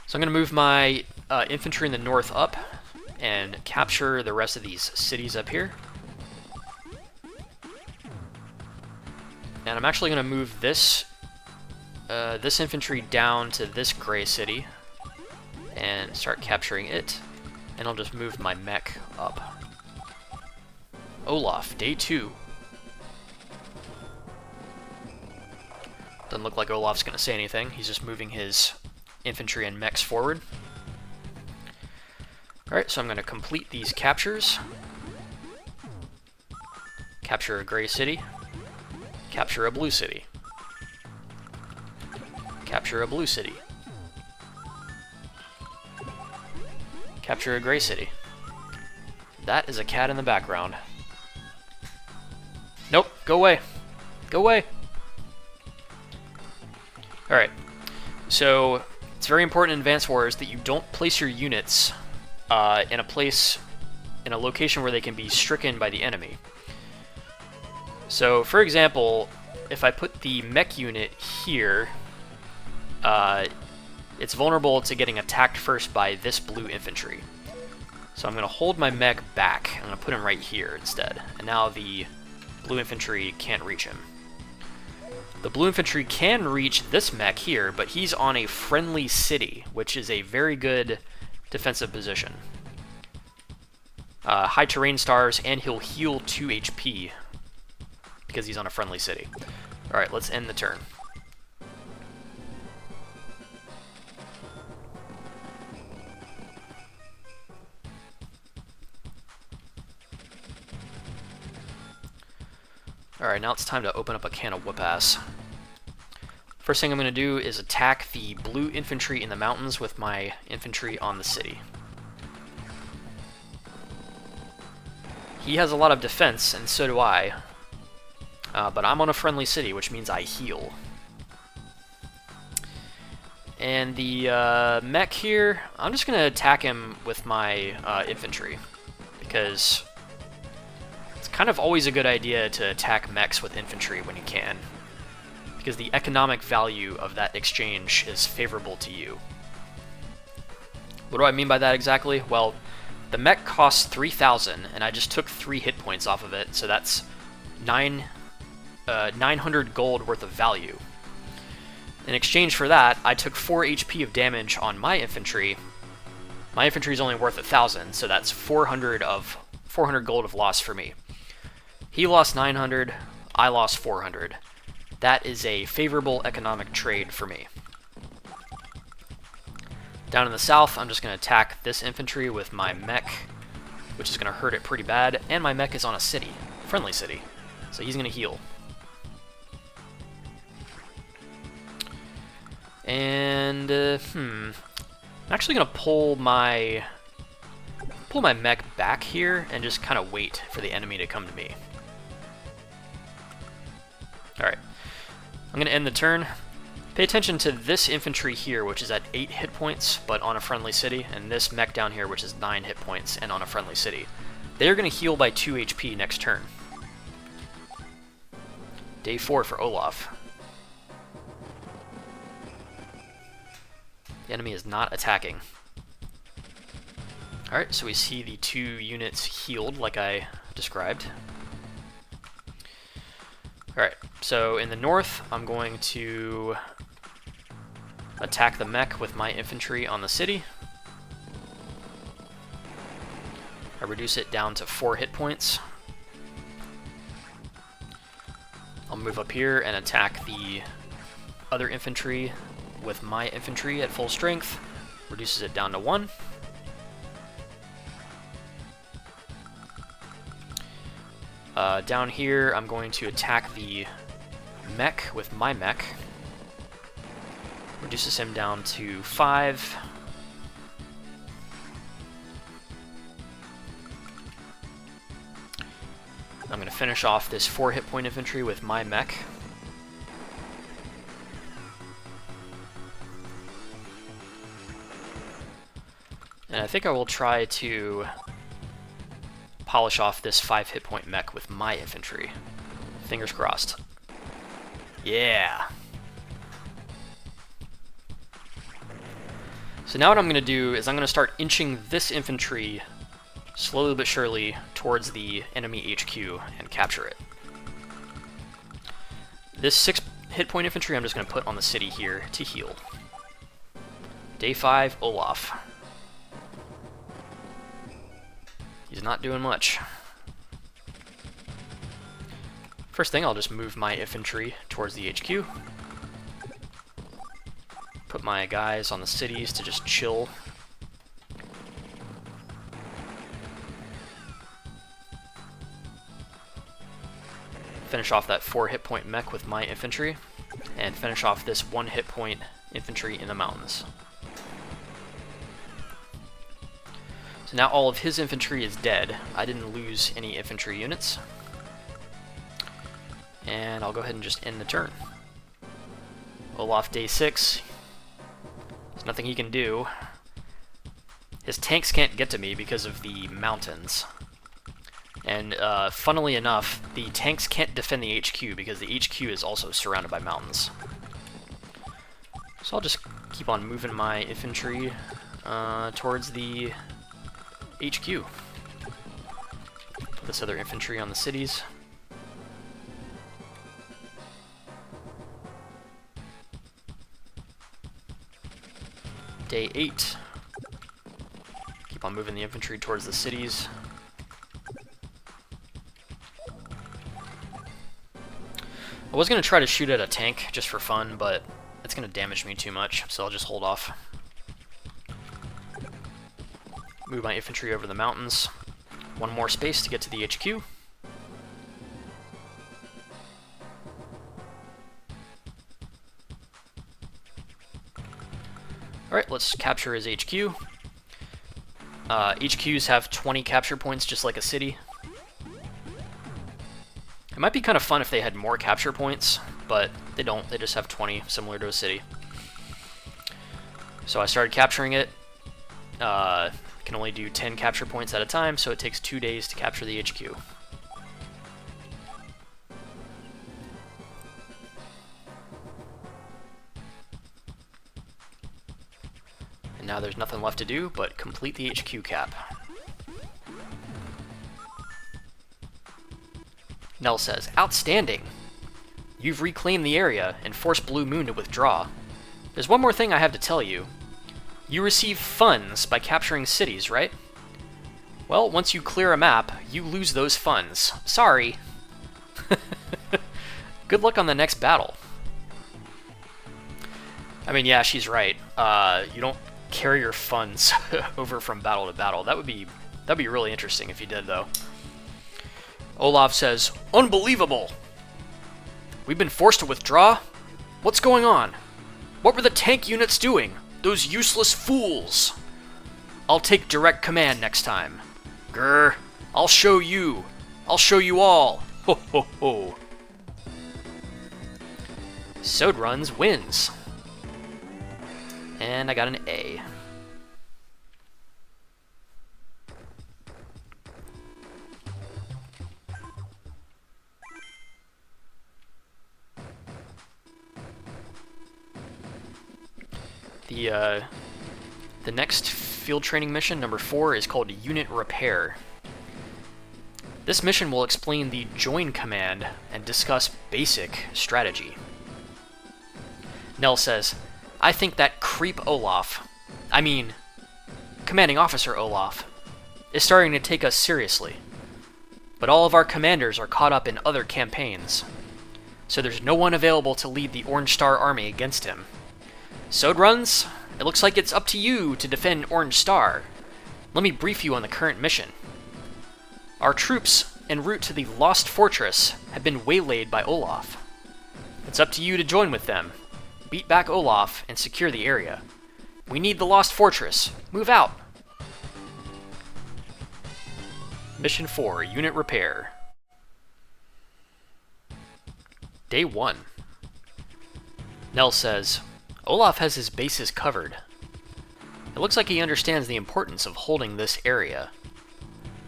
So I'm going to move my infantry in the north up and capture the rest of these cities up here. And I'm actually going to move this this infantry down to this gray city and start capturing it. And I'll just move my mech up. Olaf, day 2. Doesn't look like Olaf's going to say anything. He's just moving his infantry and mechs forward. Alright, so I'm going to complete these captures. Capture a gray city. Capture a blue city. Capture a blue city. Capture a gray city. That is a cat in the background. Nope, go away. Go away. Alright, so it's very important in Advance Wars that you don't place your units in a location where they can be stricken by the enemy. So, for example, if I put the mech unit here, it's vulnerable to getting attacked first by this blue infantry. So I'm going to hold my mech back. I'm going to put him right here instead. And now the blue infantry can't reach him. The blue infantry can reach this mech here, but he's on a friendly city, which is a very good defensive position. High terrain stars, and he'll heal 2 HP because he's on a friendly city. Alright, let's end the turn. Alright, now it's time to open up a can of whoop-ass. First thing I'm going to do is attack the blue infantry in the mountains with my infantry on the city. He has a lot of defense, and so do I. But I'm on a friendly city, which means I heal. And the mech here, I'm just going to attack him with my infantry, because it's kind of always a good idea to attack mechs with infantry when you can, because the economic value of that exchange is favorable to you. What do I mean by that exactly? Well, the mech costs 3,000, and I just took 3 hit points off of it, so that's 900 gold worth of value. In exchange for that, I took 4 HP of damage on my infantry. My infantry is only worth 1,000, so that's 400 gold of loss for me. He lost 900, I lost 400. That is a favorable economic trade for me. Down in the south, I'm just going to attack this infantry with my mech, which is going to hurt it pretty bad, and my mech is on a city, friendly city, so he's going to heal. And, I'm actually going to pull my mech back here and just kind of wait for the enemy to come to me. Alright, I'm going to end the turn. Pay attention to this infantry here, which is at 8 hit points, but on a friendly city, and this mech down here, which is 9 hit points and on a friendly city. They are going to heal by 2 HP next turn. Day 4 for Olaf. The enemy is not attacking. Alright, so we see the 2 units healed like I described. Alright, so in the north, I'm going to attack the mech with my infantry on the city. I reduce it down to 4 hit points. I'll move up here and attack the other infantry with my infantry at full strength. Reduces it down to 1. Down here, I'm going to attack the mech with my mech. Reduces him down to 5. I'm going to finish off this 4 hit point infantry with my mech. And I think I will try to polish off this 5 hit point mech with my infantry. Fingers crossed. Yeah! So now what I'm going to do is I'm going to start inching this infantry slowly but surely towards the enemy HQ and capture it. This 6 hit point infantry I'm just going to put on the city here to heal. Day 5, Olaf. He's not doing much. First thing, I'll just move my infantry towards the HQ. Put my guys on the cities to just chill. Finish off that 4 hit point mech with my infantry, and finish off this 1 hit point infantry in the mountains. So now all of his infantry is dead. I didn't lose any infantry units. And I'll go ahead and just end the turn. Olaf day 6. There's nothing he can do. His tanks can't get to me because of the mountains. And funnily enough, the tanks can't defend the HQ because the HQ is also surrounded by mountains. So I'll just keep on moving my infantry towards the HQ. Put this other infantry on the cities. Day 8. Keep on moving the infantry towards the cities. I was going to try to shoot at a tank just for fun, but it's going to damage me too much, so I'll just hold off. Move my infantry over the mountains. 1 more space to get to the HQ. Alright, let's capture his HQ. HQs have 20 capture points, just like a city. It might be kind of fun if they had more capture points, but they don't. They just have 20, similar to a city. So I started capturing it. Can only do 10 capture points at a time, so it takes 2 days to capture the HQ. And now there's nothing left to do but complete the HQ cap. Nell says, "Outstanding! You've reclaimed the area and forced Blue Moon to withdraw. There's one more thing I have to tell you. You receive funds by capturing cities, right? Well, once you clear a map, you lose those funds. Sorry." Good luck on the next battle. I mean, yeah, she's right. You don't carry your funds over from battle to battle. That'd be really interesting if you did, though. Olaf says, "Unbelievable! We've been forced to withdraw? What's going on? What were the tank units doing? Those useless fools! I'll take direct command next time. Grr, I'll show you. I'll show you all. Ho ho ho." Sodruns wins. And I got an A. the next field training mission, number 4, is called Unit Repair. This mission will explain the join command and discuss basic strategy. Nell says, I think that creep Commanding Officer Olaf, is starting to take us seriously. But all of our commanders are caught up in other campaigns, so there's no one available to lead the Orange Star Army against him. Sodruns, it looks like it's up to you to defend Orange Star. Let me brief you on the current mission. Our troops en route to the Lost Fortress have been waylaid by Olaf. It's up to you to join with them, beat back Olaf, and secure the area. We need the Lost Fortress. Move out! Mission 4, Unit Repair. Day 1. Nell says, Olaf has his bases covered. It looks like he understands the importance of holding this area.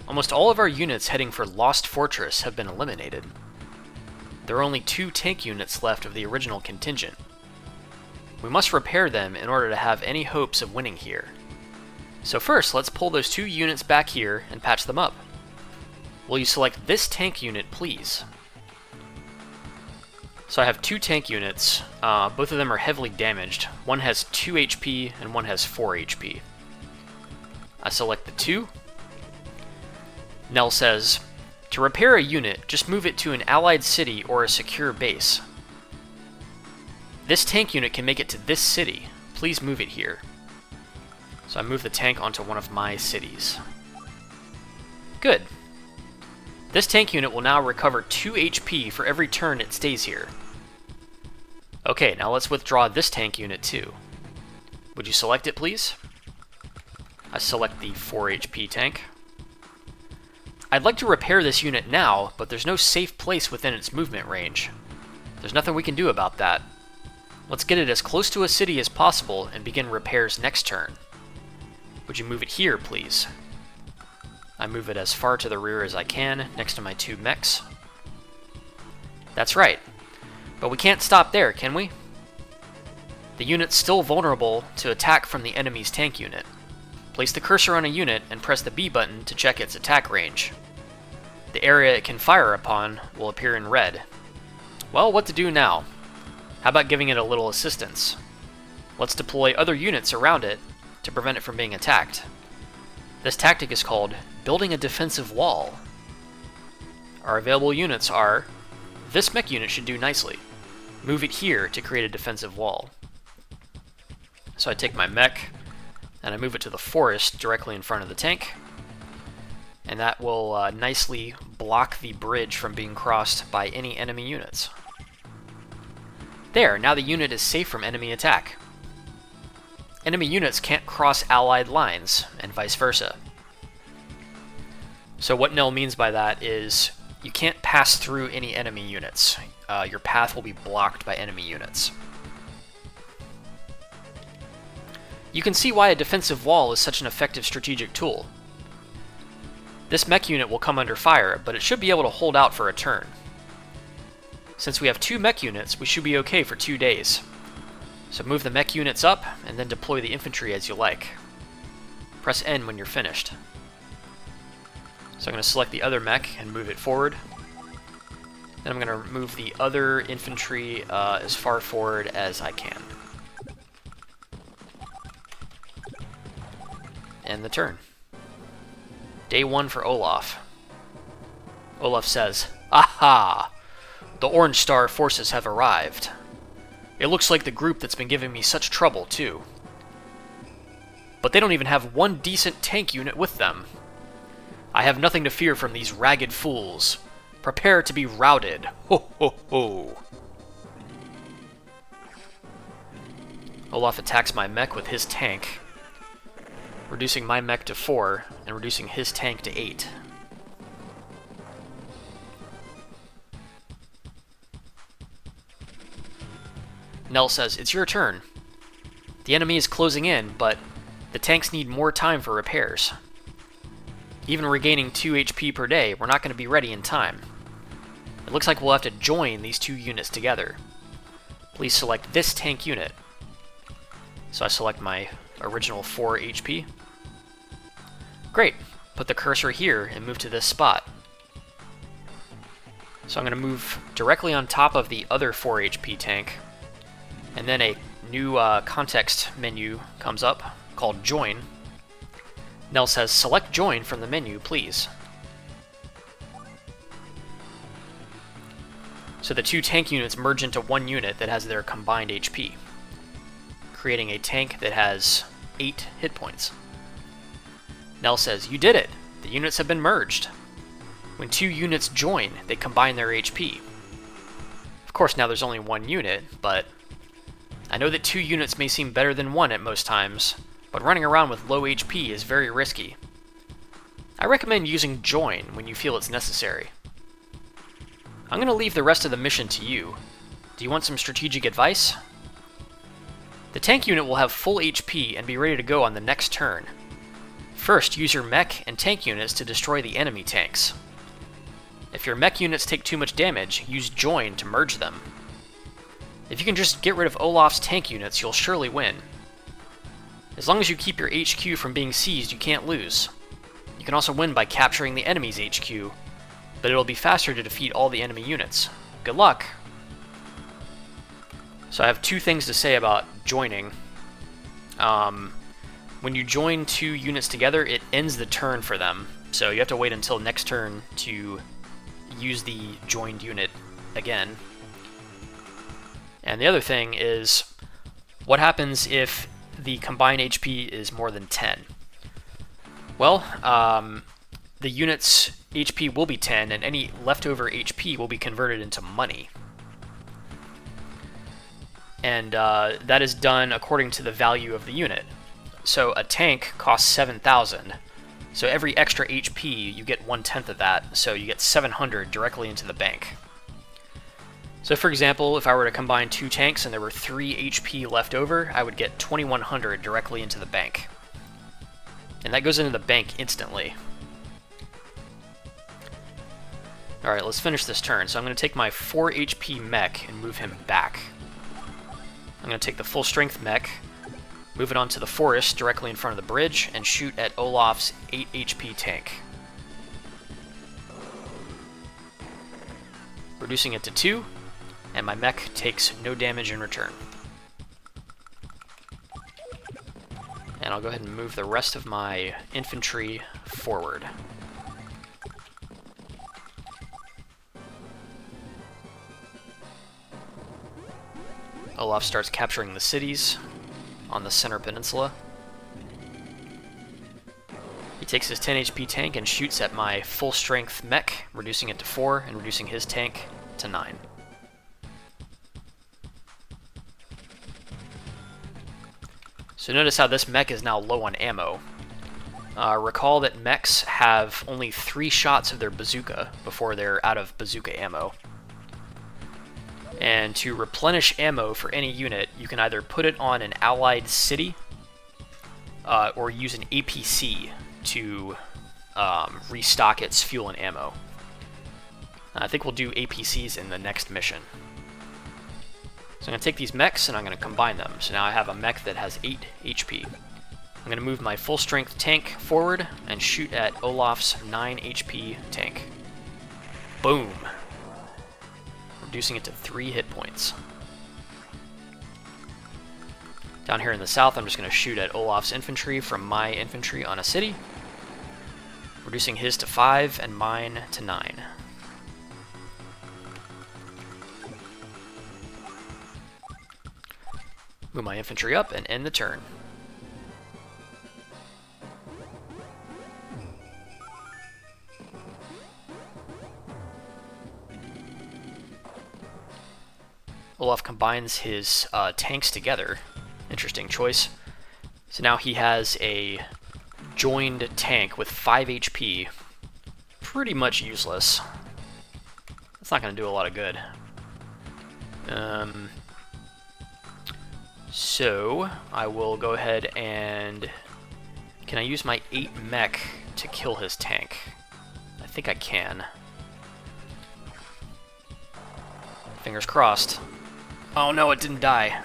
Almost all of our units heading for Lost Fortress have been eliminated. There are only 2 tank units left of the original contingent. We must repair them in order to have any hopes of winning here. So first, let's pull those 2 units back here and patch them up. Will you select this tank unit, please? So I have 2 tank units. Both of them are heavily damaged. One has 2 HP and one has 4 HP. I select the 2. Nell says, to repair a unit, just move it to an allied city or a secure base. This tank unit can make it to this city. Please move it here. So I move the tank onto one of my cities. Good. This tank unit will now recover 2 HP for every turn it stays here. Okay, now let's withdraw this tank unit too. Would you select it, please? I select the 4 HP tank. I'd like to repair this unit now, but there's no safe place within its movement range. There's nothing we can do about that. Let's get it as close to a city as possible and begin repairs next turn. Would you move it here, please? I move it as far to the rear as I can, next to my 2 mechs. That's right. But we can't stop there, can we? The unit's still vulnerable to attack from the enemy's tank unit. Place the cursor on a unit and press the B button to check its attack range. The area it can fire upon will appear in red. Well, what to do now? How about giving it a little assistance? Let's deploy other units around it to prevent it from being attacked. This tactic is called building a defensive wall. Our available units are, this mech unit should do nicely. Move it here to create a defensive wall. So I take my mech, and I move it to the forest directly in front of the tank, and that will nicely block the bridge from being crossed by any enemy units. There, now the unit is safe from enemy attack. Enemy units can't cross allied lines, and vice versa. So what Nell means by that is, you can't pass through any enemy units. Your path will be blocked by enemy units. You can see why a defensive wall is such an effective strategic tool. This mech unit will come under fire, but it should be able to hold out for a turn. Since we have 2 mech units, we should be okay for 2 days. So move the mech units up, and then deploy the infantry as you like. Press N when you're finished. So I'm going to select the other mech and move it forward. Then I'm going to move the other infantry as far forward as I can. End the turn. Day 1 for Olaf. Olaf says, "Aha! The Orange Star forces have arrived. It looks like the group that's been giving me such trouble, too. But they don't even have one decent tank unit with them. I have nothing to fear from these ragged fools. Prepare to be routed. Ho ho ho." Olaf attacks my mech with his tank, reducing my mech to 4 and reducing his tank to 8. Nell says, "It's your turn. The enemy is closing in, but the tanks need more time for repairs. Even regaining 2 HP per day, we're not going to be ready in time. It looks like we'll have to join these 2 units together. Please select this tank unit." So I select my original 4 HP. Great. Put the cursor here and move to this spot. So I'm going to move directly on top of the other 4 HP tank, and then a new context menu comes up called Join. Nell says, select Join from the menu, please. So the 2 tank units merge into 1 unit that has their combined HP, creating a tank that has 8 hit points. Nell says, you did it! The units have been merged. When 2 units join, they combine their HP. Of course, now there's only 1 unit, but I know that 2 units may seem better than 1 at most times, but running around with low HP is very risky. I recommend using Join when you feel it's necessary. I'm going to leave the rest of the mission to you. Do you want some strategic advice? The tank unit will have full HP and be ready to go on the next turn. First, use your mech and tank units to destroy the enemy tanks. If your mech units take too much damage, use Join to merge them. If you can just get rid of Olaf's tank units, you'll surely win. As long as you keep your HQ from being seized, you can't lose. You can also win by capturing the enemy's HQ, but it'll be faster to defeat all the enemy units. Good luck! So I have 2 things to say about joining. When you join 2 units together, it ends the turn for them, so you have to wait until next turn to use the joined unit again. And the other thing is, what happens if the combined HP is more than 10? Well, the unit's HP will be 10, and any leftover HP will be converted into money. And that is done according to the value of the unit. So a tank costs 7,000. So every extra HP, you get 1/10 of that, so you get 700 directly into the bank. So for example, if I were to combine 2 tanks and there were 3 HP left over, I would get 2,100 directly into the bank. And that goes into the bank instantly. Alright, let's finish this turn. So I'm going to take my 4 HP mech and move him back. I'm going to take the full strength mech, move it onto the forest directly in front of the bridge, and shoot at Olaf's 8 HP tank. Reducing it to 2, and my mech takes no damage in return. And I'll go ahead and move the rest of my infantry forward. Olaf starts capturing the cities on the center peninsula. He takes his 10 HP tank and shoots at my full strength mech, reducing it to 4 and reducing his tank to 9. So notice how this mech is now low on ammo. Recall that mechs have only 3 shots of their bazooka before they're out of bazooka ammo. And to replenish ammo for any unit, you can either put it on an allied city, or use an APC to restock its fuel and ammo. I think we'll do APCs in the next mission. So I'm going to take these mechs and I'm going to combine them. So now I have a mech that has 8 HP. I'm going to move my full strength tank forward and shoot at Olaf's 9 HP tank. Boom! Reducing it to 3 hit points. Down here in the south, I'm just going to shoot at Olaf's infantry from my infantry on a city, reducing his to 5 and mine to 9. Move my infantry up and end the turn. Olaf combines his tanks together. Interesting choice. So now he has a joined tank with 5 HP. Pretty much useless. That's not going to do a lot of good. So I will go ahead and... Can I use my 8 mech to kill his tank? I think I can. Fingers crossed. Oh no, it didn't die.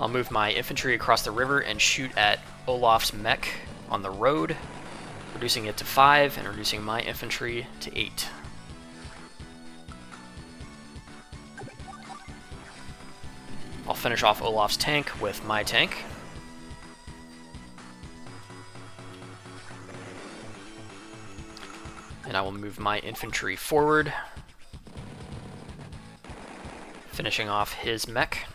I'll move my infantry across the river and shoot at Olaf's mech on the road, reducing it to 5 and reducing my infantry to 8. I'll finish off Olaf's tank with my tank. And I will move my infantry forward, finishing off his mech.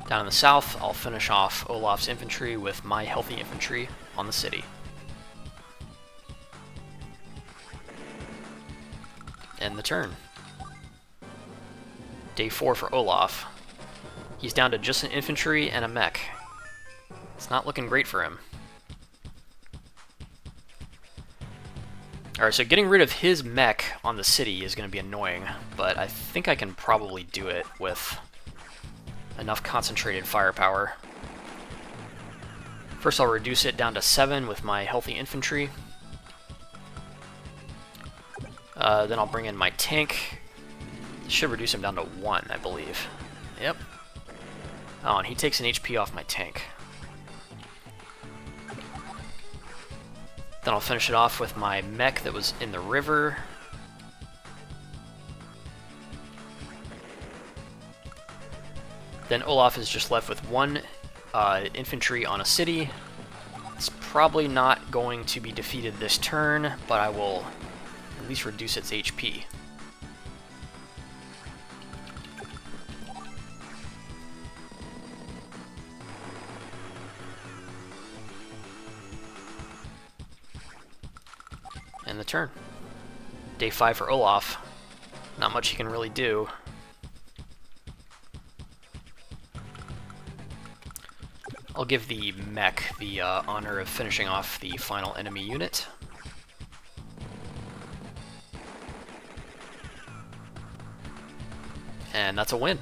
Down in the south, I'll finish off Olaf's infantry with my healthy infantry on the city. End the turn. Day 4 for Olaf. He's down to just an infantry and a mech. It's not looking great for him. Alright, so getting rid of his mech on the city is going to be annoying, but I think I can probably do it with enough concentrated firepower. First I'll reduce it down to 7 with my healthy infantry. Then I'll bring in my tank. Should reduce him down to 1, I believe. Yep. Oh, and he takes an HP off my tank. Then I'll finish it off with my mech that was in the river. Then Olaf is just left with 1 infantry on a city. It's probably not going to be defeated this turn, but I will at least reduce its HP. And the turn. Day 5 for Olaf. Not much he can really do. I'll give the mech the honor of finishing off the final enemy unit. And that's a win.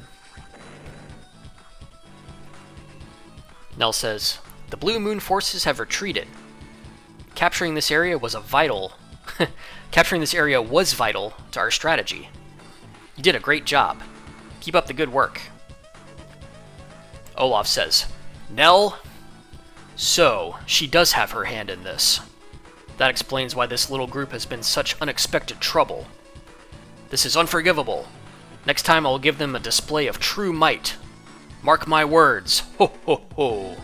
Nell says, "The Blue Moon forces have retreated. Capturing this area was vital to our strategy. You did a great job. Keep up the good work." Olaf says, "Nell? So, she does have her hand in this. That explains why this little group has been such unexpected trouble. This is unforgivable. Next time I'll give them a display of true might. Mark my words. Ho ho ho."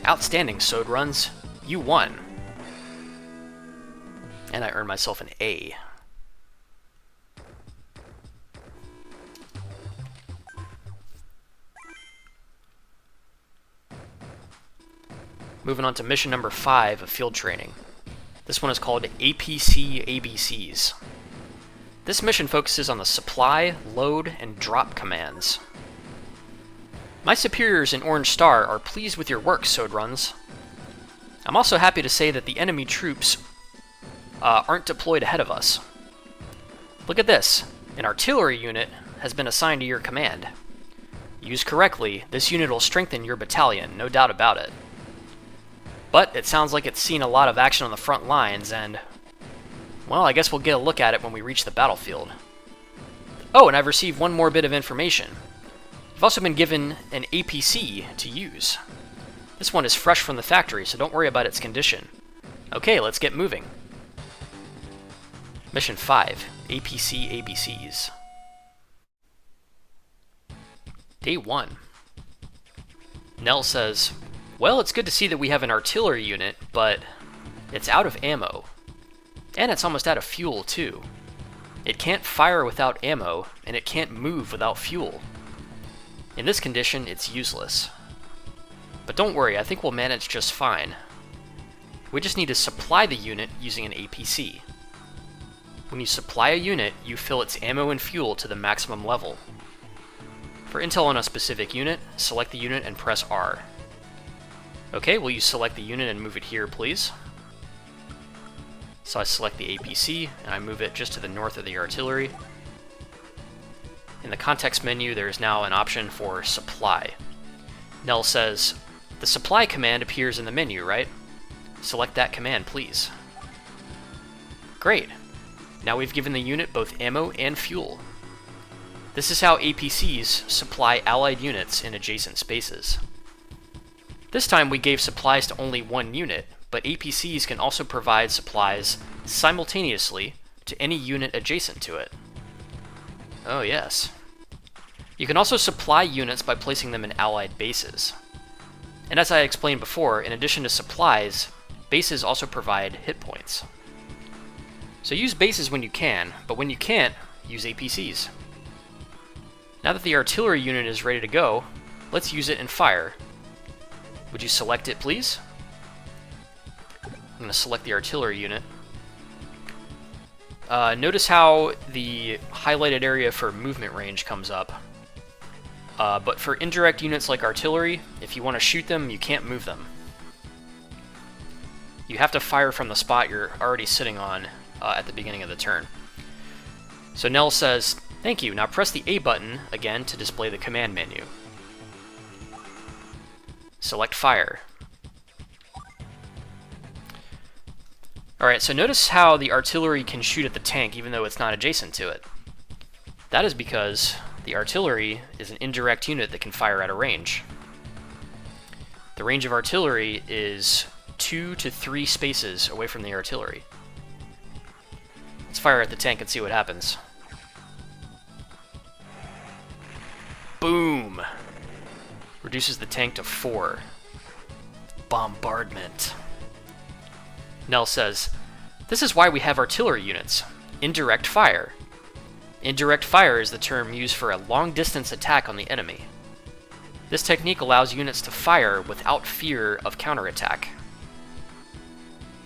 Outstanding, Sodruns. You won. And I earned myself an A. Moving on to mission number 5 of field training. This one is called APC ABCs. This mission focuses on the supply, load, and drop commands. My superiors in Orange Star are pleased with your work, Sodruns. I'm also happy to say that the enemy troops aren't deployed ahead of us. Look at this. An artillery unit has been assigned to your command. Used correctly, this unit will strengthen your battalion, no doubt about it. But it sounds like it's seen a lot of action on the front lines, and well, I guess we'll get a look at it when we reach the battlefield. Oh, and I've received one more bit of information. You've also been given an APC to use. This one is fresh from the factory, so don't worry about its condition. Okay, let's get moving. Mission 5, APC ABCs. Day 1. Nell says, "Well, it's good to see that we have an artillery unit, but it's out of ammo. And it's almost out of fuel, too. It can't fire without ammo, and it can't move without fuel. In this condition, it's useless. But don't worry, I think we'll manage just fine. We just need to supply the unit using an APC. When you supply a unit, you fill its ammo and fuel to the maximum level. For intel on a specific unit, select the unit and press R. Okay, will you select the unit and move it here, please?" So I select the APC, and I move it just to the north of the artillery. In the context menu, there is now an option for supply. Nell says, "The supply command appears in the menu, right? Select that command, please." Great. Now we've given the unit both ammo and fuel. This is how APCs supply allied units in adjacent spaces. This time we gave supplies to only one unit, but APCs can also provide supplies simultaneously to any unit adjacent to it. Oh yes. You can also supply units by placing them in allied bases. And as I explained before, in addition to supplies, bases also provide hit points. So use bases when you can, but when you can't, use APCs. Now that the artillery unit is ready to go, let's use it and fire. Would you select it, please? I'm going to select the artillery unit. Notice how the highlighted area for movement range comes up. But for indirect units like artillery, if you want to shoot them, you can't move them. You have to fire from the spot you're already sitting on at the beginning of the turn. So Nell says, "Thank you, now press the A button again to display the command menu. Select fire." Alright, so notice how the artillery can shoot at the tank even though it's not adjacent to it. That is because the artillery is an indirect unit that can fire at a range. The range of artillery is 2 to 3 spaces away from the artillery. Let's fire at the tank and see what happens. Boom! Reduces the tank to 4. Bombardment. Nell says, "This is why we have artillery units. Indirect fire. Indirect fire is the term used for a long-distance attack on the enemy. This technique allows units to fire without fear of counterattack."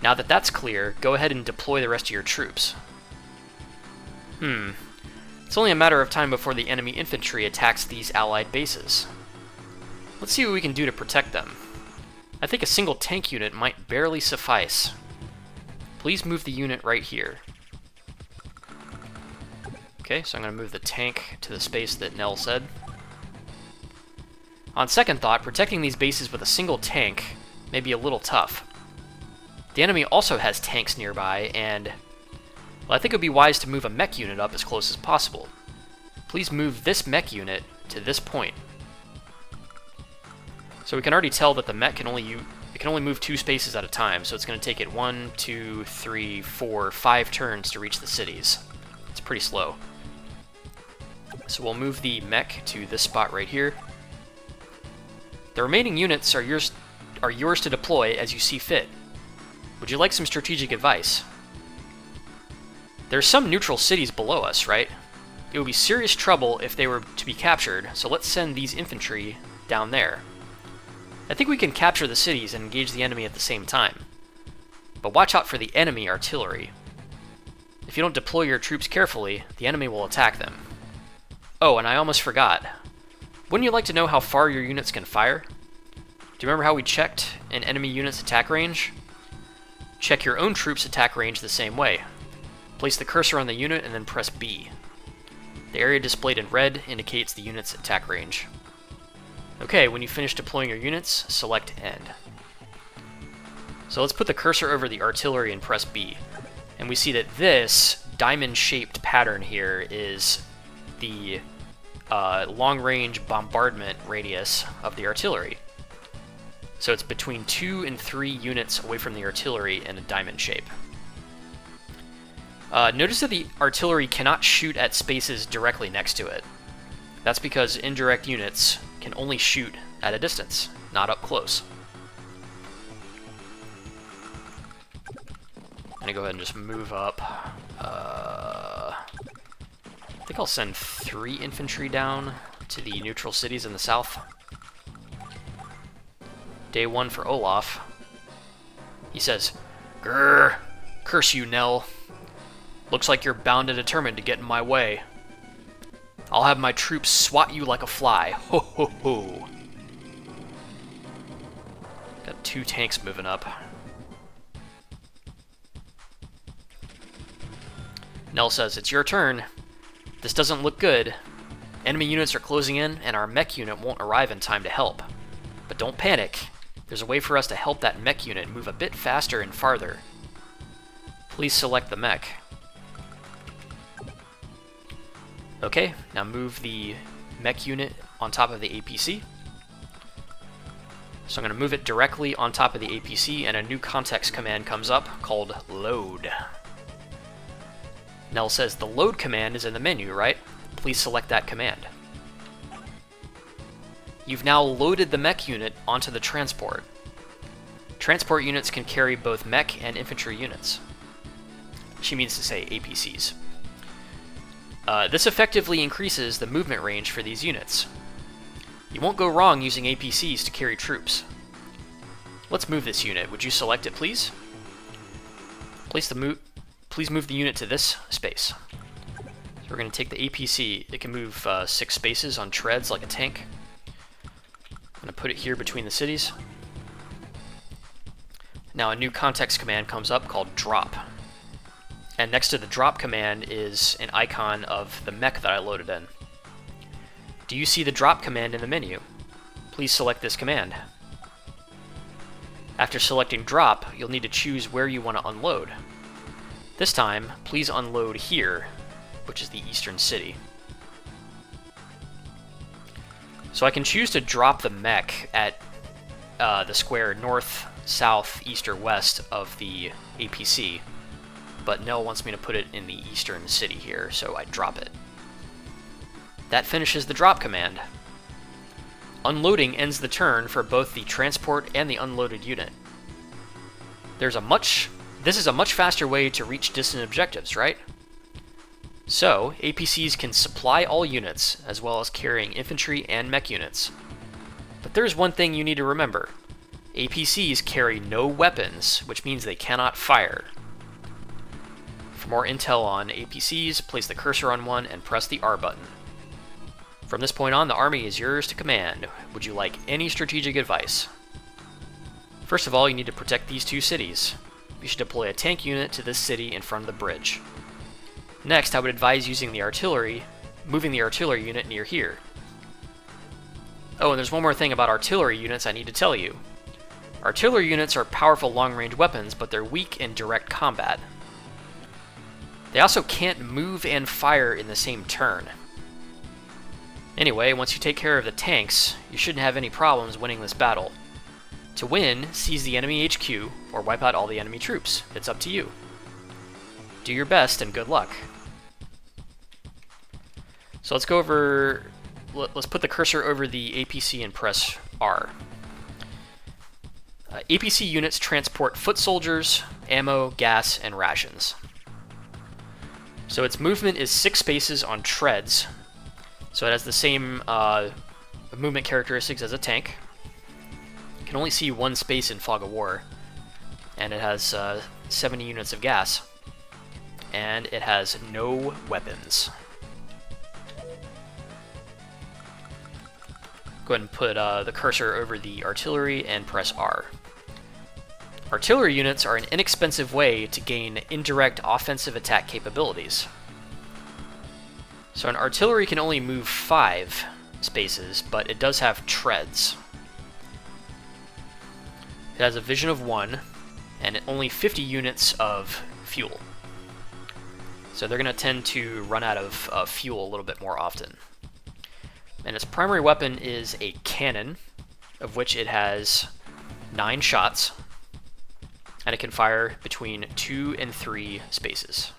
Now that that's clear, go ahead and deploy the rest of your troops. It's only a matter of time before the enemy infantry attacks these allied bases. Let's see what we can do to protect them. I think a single tank unit might barely suffice. Please move the unit right here. Okay, so I'm going to move the tank to the space that Nell said. On second thought, protecting these bases with a single tank may be a little tough. The enemy also has tanks nearby, and well, I think it would be wise to move a mech unit up as close as possible. Please move this mech unit to this point. So we can already tell that the mech can only move 2 spaces at a time, so it's going to take it 1, 2, 3, 4, 5 turns to reach the cities. It's pretty slow. So we'll move the mech to this spot right here. The remaining units are yours to deploy as you see fit. Would you like some strategic advice? There's some neutral cities below us, right? It would be serious trouble if they were to be captured, so let's send these infantry down there. I think we can capture the cities and engage the enemy at the same time. But watch out for the enemy artillery. If you don't deploy your troops carefully, the enemy will attack them. Oh, and I almost forgot. Wouldn't you like to know how far your units can fire? Do you remember how we checked an enemy unit's attack range? Check your own troops' attack range the same way. Place the cursor on the unit and then press B. The area displayed in red indicates the unit's attack range. Okay, when you finish deploying your units, select End. So let's put the cursor over the artillery and press B. And we see that this diamond-shaped pattern here is the long-range bombardment radius of the artillery. So it's between 2 and 3 units away from the artillery in a diamond shape. Notice that the artillery cannot shoot at spaces directly next to it. That's because indirect units can only shoot at a distance, not up close. I'm gonna go ahead and just move up. I think I'll send 3 infantry down to the neutral cities in the south. Day 1 for Olaf. He says, "Grrr, curse you, Nell. Looks like you're bound and determined to get in my way. I'll have my troops swat you like a fly. Ho ho ho." Got 2 tanks moving up. Nell says, "It's your turn. This doesn't look good. Enemy units are closing in, and our mech unit won't arrive in time to help. But don't panic. There's a way for us to help that mech unit move a bit faster and farther. Please select the mech." Okay, now move the mech unit on top of the APC. So I'm going to move it directly on top of the APC, and a new context command comes up called load. Nell says the load command is in the menu, right? Please select that command. You've now loaded the mech unit onto the transport. Transport units can carry both mech and infantry units. She means to say APCs. This effectively increases the movement range for these units. You won't go wrong using APCs to carry troops. Let's move this unit. Would you select it, please? Please move the unit to this space. So we're going to take the APC. It can move 6 spaces on treads like a tank. I'm going to put it here between the cities. Now a new context command comes up called drop. And next to the drop command is an icon of the mech that I loaded in. Do you see the drop command in the menu? Please select this command. After selecting drop, you'll need to choose where you want to unload. This time, please unload here, which is the eastern city. So I can choose to drop the mech at the square north, south, east, or west of the APC. But Nell wants me to put it in the eastern city here, so I drop it. That finishes the drop command. Unloading ends the turn for both the transport and the unloaded unit. This is a much faster way to reach distant objectives, right? So, APCs can supply all units, as well as carrying infantry and mech units. But there's one thing you need to remember. APCs carry no weapons, which means they cannot fire. For more intel on APCs, place the cursor on one and press the R button. From this point on, the army is yours to command. Would you like any strategic advice? First of all, you need to protect these 2 cities. You should deploy a tank unit to this city in front of the bridge. Next, I would advise moving the artillery unit near here. Oh, and there's one more thing about artillery units I need to tell you. Artillery units are powerful long-range weapons, but they're weak in direct combat. They also can't move and fire in the same turn. Anyway, once you take care of the tanks, you shouldn't have any problems winning this battle. To win, seize the enemy HQ, or wipe out all the enemy troops. It's up to you. Do your best and good luck. So let's put the cursor over the APC and press R. APC units transport foot soldiers, ammo, gas, and rations. So its movement is 6 spaces on treads, so it has the same movement characteristics as a tank. You can only see 1 space in Fog of War, and it has 70 units of gas, and it has no weapons. Go ahead and put the cursor over the artillery and press R. Artillery units are an inexpensive way to gain indirect offensive attack capabilities. So an artillery can only move 5 spaces, but it does have treads. It has a vision of 1, and only 50 units of fuel. So they're going to tend to run out of fuel a little bit more often. And its primary weapon is a cannon, of which it has 9 shots, and it can fire between 2 and 3 spaces.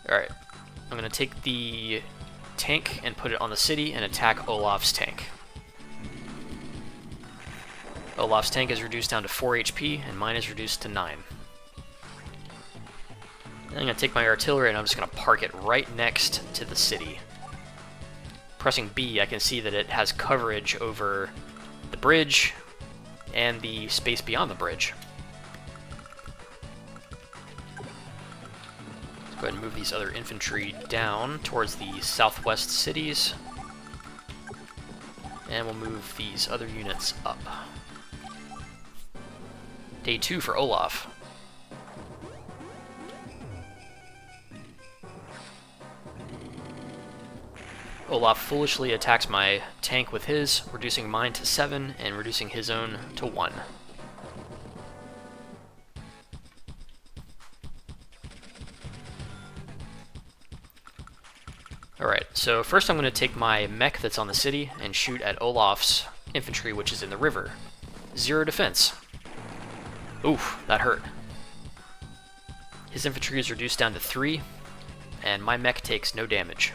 Alright, I'm going to take the tank and put it on the city and attack Olaf's tank. Olaf's tank is reduced down to 4 HP, and mine is reduced to 9. I'm going to take my artillery and I'm just going to park it right next to the city. Pressing B, I can see that it has coverage over the bridge and the space beyond the bridge. Let's go ahead and move these other infantry down towards the southwest cities. And we'll move these other units up. Day 2 for Olaf. Olaf foolishly attacks my tank with his, reducing mine to 7 and reducing his own to 1. Alright, so first I'm going to take my mech that's on the city and shoot at Olaf's infantry, which is in the river. 0 defense. Oof, that hurt. His infantry is reduced down to 3, and my mech takes no damage.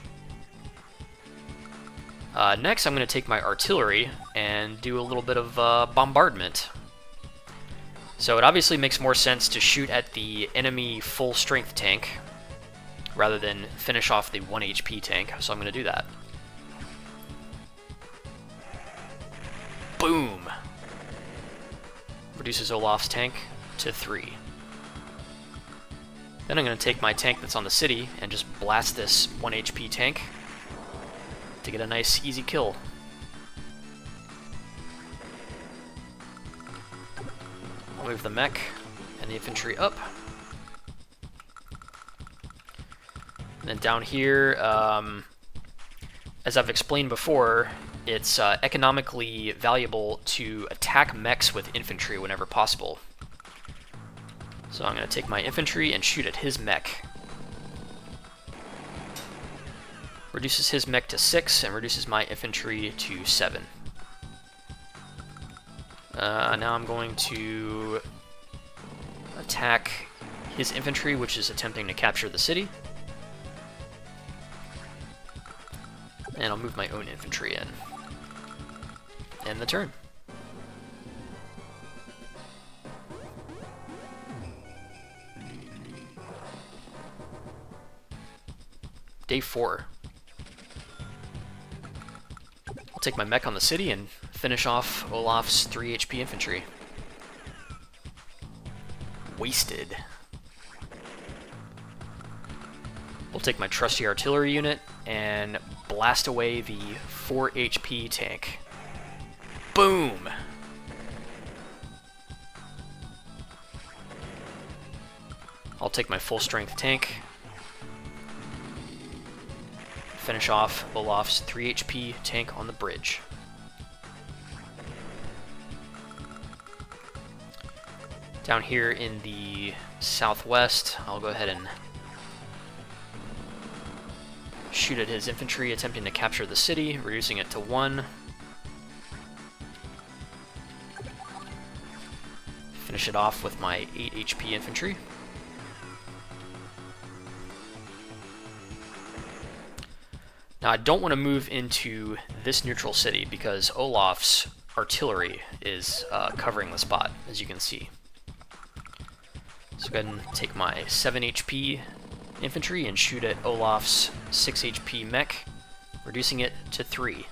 Next, I'm going to take my artillery and do a little bit of bombardment. So it obviously makes more sense to shoot at the enemy full strength tank rather than finish off the 1 HP tank, so I'm going to do that. Boom! Reduces Olaf's tank to 3. Then I'm going to take my tank that's on the city and just blast this 1 HP tank to get a nice, easy kill. I'll move the mech and the infantry up. And then down here, as I've explained before, it's economically valuable to attack mechs with infantry whenever possible. So I'm going to take my infantry and shoot at his mech. Reduces his mech to 6 and reduces my infantry to 7. Now I'm going to attack his infantry, which is attempting to capture the city. And I'll move my own infantry in. End the turn. Day 4. I'll take my mech on the city and finish off Olaf's 3 HP infantry. Wasted. We'll take my trusty artillery unit and blast away the 4 HP tank. Boom! I'll take my full strength tank. Finish off Olaf's 3 HP tank on the bridge. Down here in the southwest, I'll go ahead and shoot at his infantry attempting to capture the city, reducing it to 1. Finish it off with my 8 HP infantry. Now I don't want to move into this neutral city because Olaf's artillery is covering the spot, as you can see. So go ahead and take my 7 HP infantry and shoot at Olaf's 6 HP mech, reducing it to 3.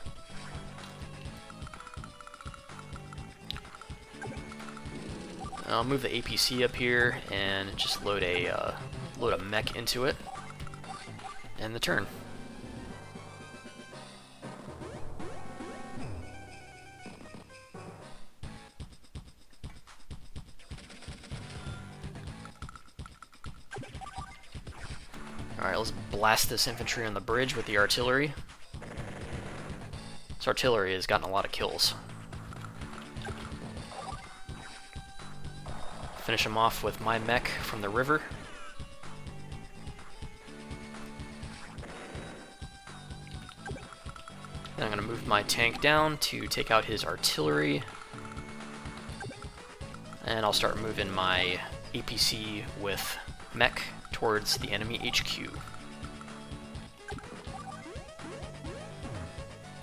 I'll move the APC up here and just load a mech into it. End the turn. Alright, let's blast this infantry on the bridge with the artillery. This artillery has gotten a lot of kills. Finish him off with my mech from the river. Then I'm going to move my tank down to take out his artillery. And I'll start moving my APC with mech towards the enemy HQ.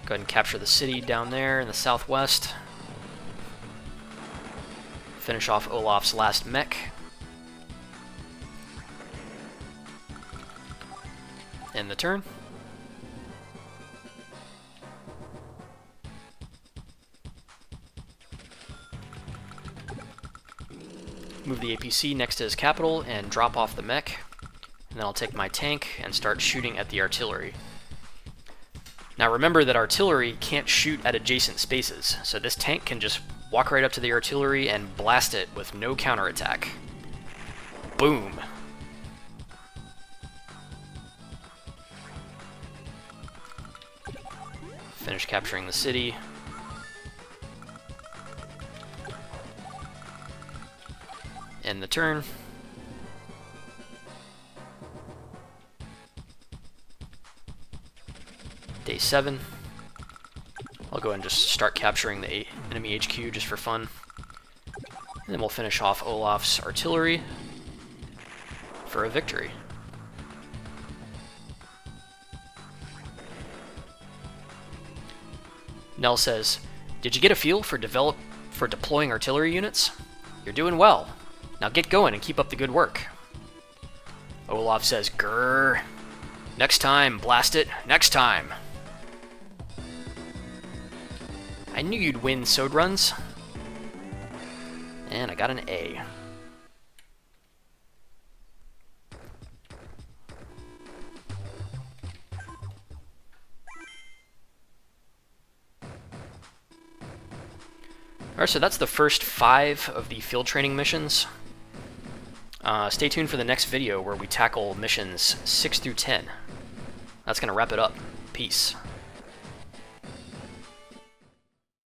Go ahead and capture the city down there in the southwest. Finish off Olaf's last mech. End the turn. Move the APC next to his capital and drop off the mech. And then I'll take my tank and start shooting at the artillery. Now remember that artillery can't shoot at adjacent spaces, so this tank can just walk right up to the artillery and blast it with no counterattack. Boom! Finish capturing the city. End the turn. 7. I'll go ahead and just start capturing the enemy HQ just for fun. And then we'll finish off Olaf's artillery for a victory. Nell says, "Did you get a feel for deploying artillery units? You're doing well. Now get going and keep up the good work." Olaf says, "Grrr. Next time, blast it. Next time." I knew you'd win Sode runs. And I got an A. Alright, so that's the first 5 of the field training missions. Stay tuned for the next video where we tackle missions 6 through 10. That's going to wrap it up. Peace.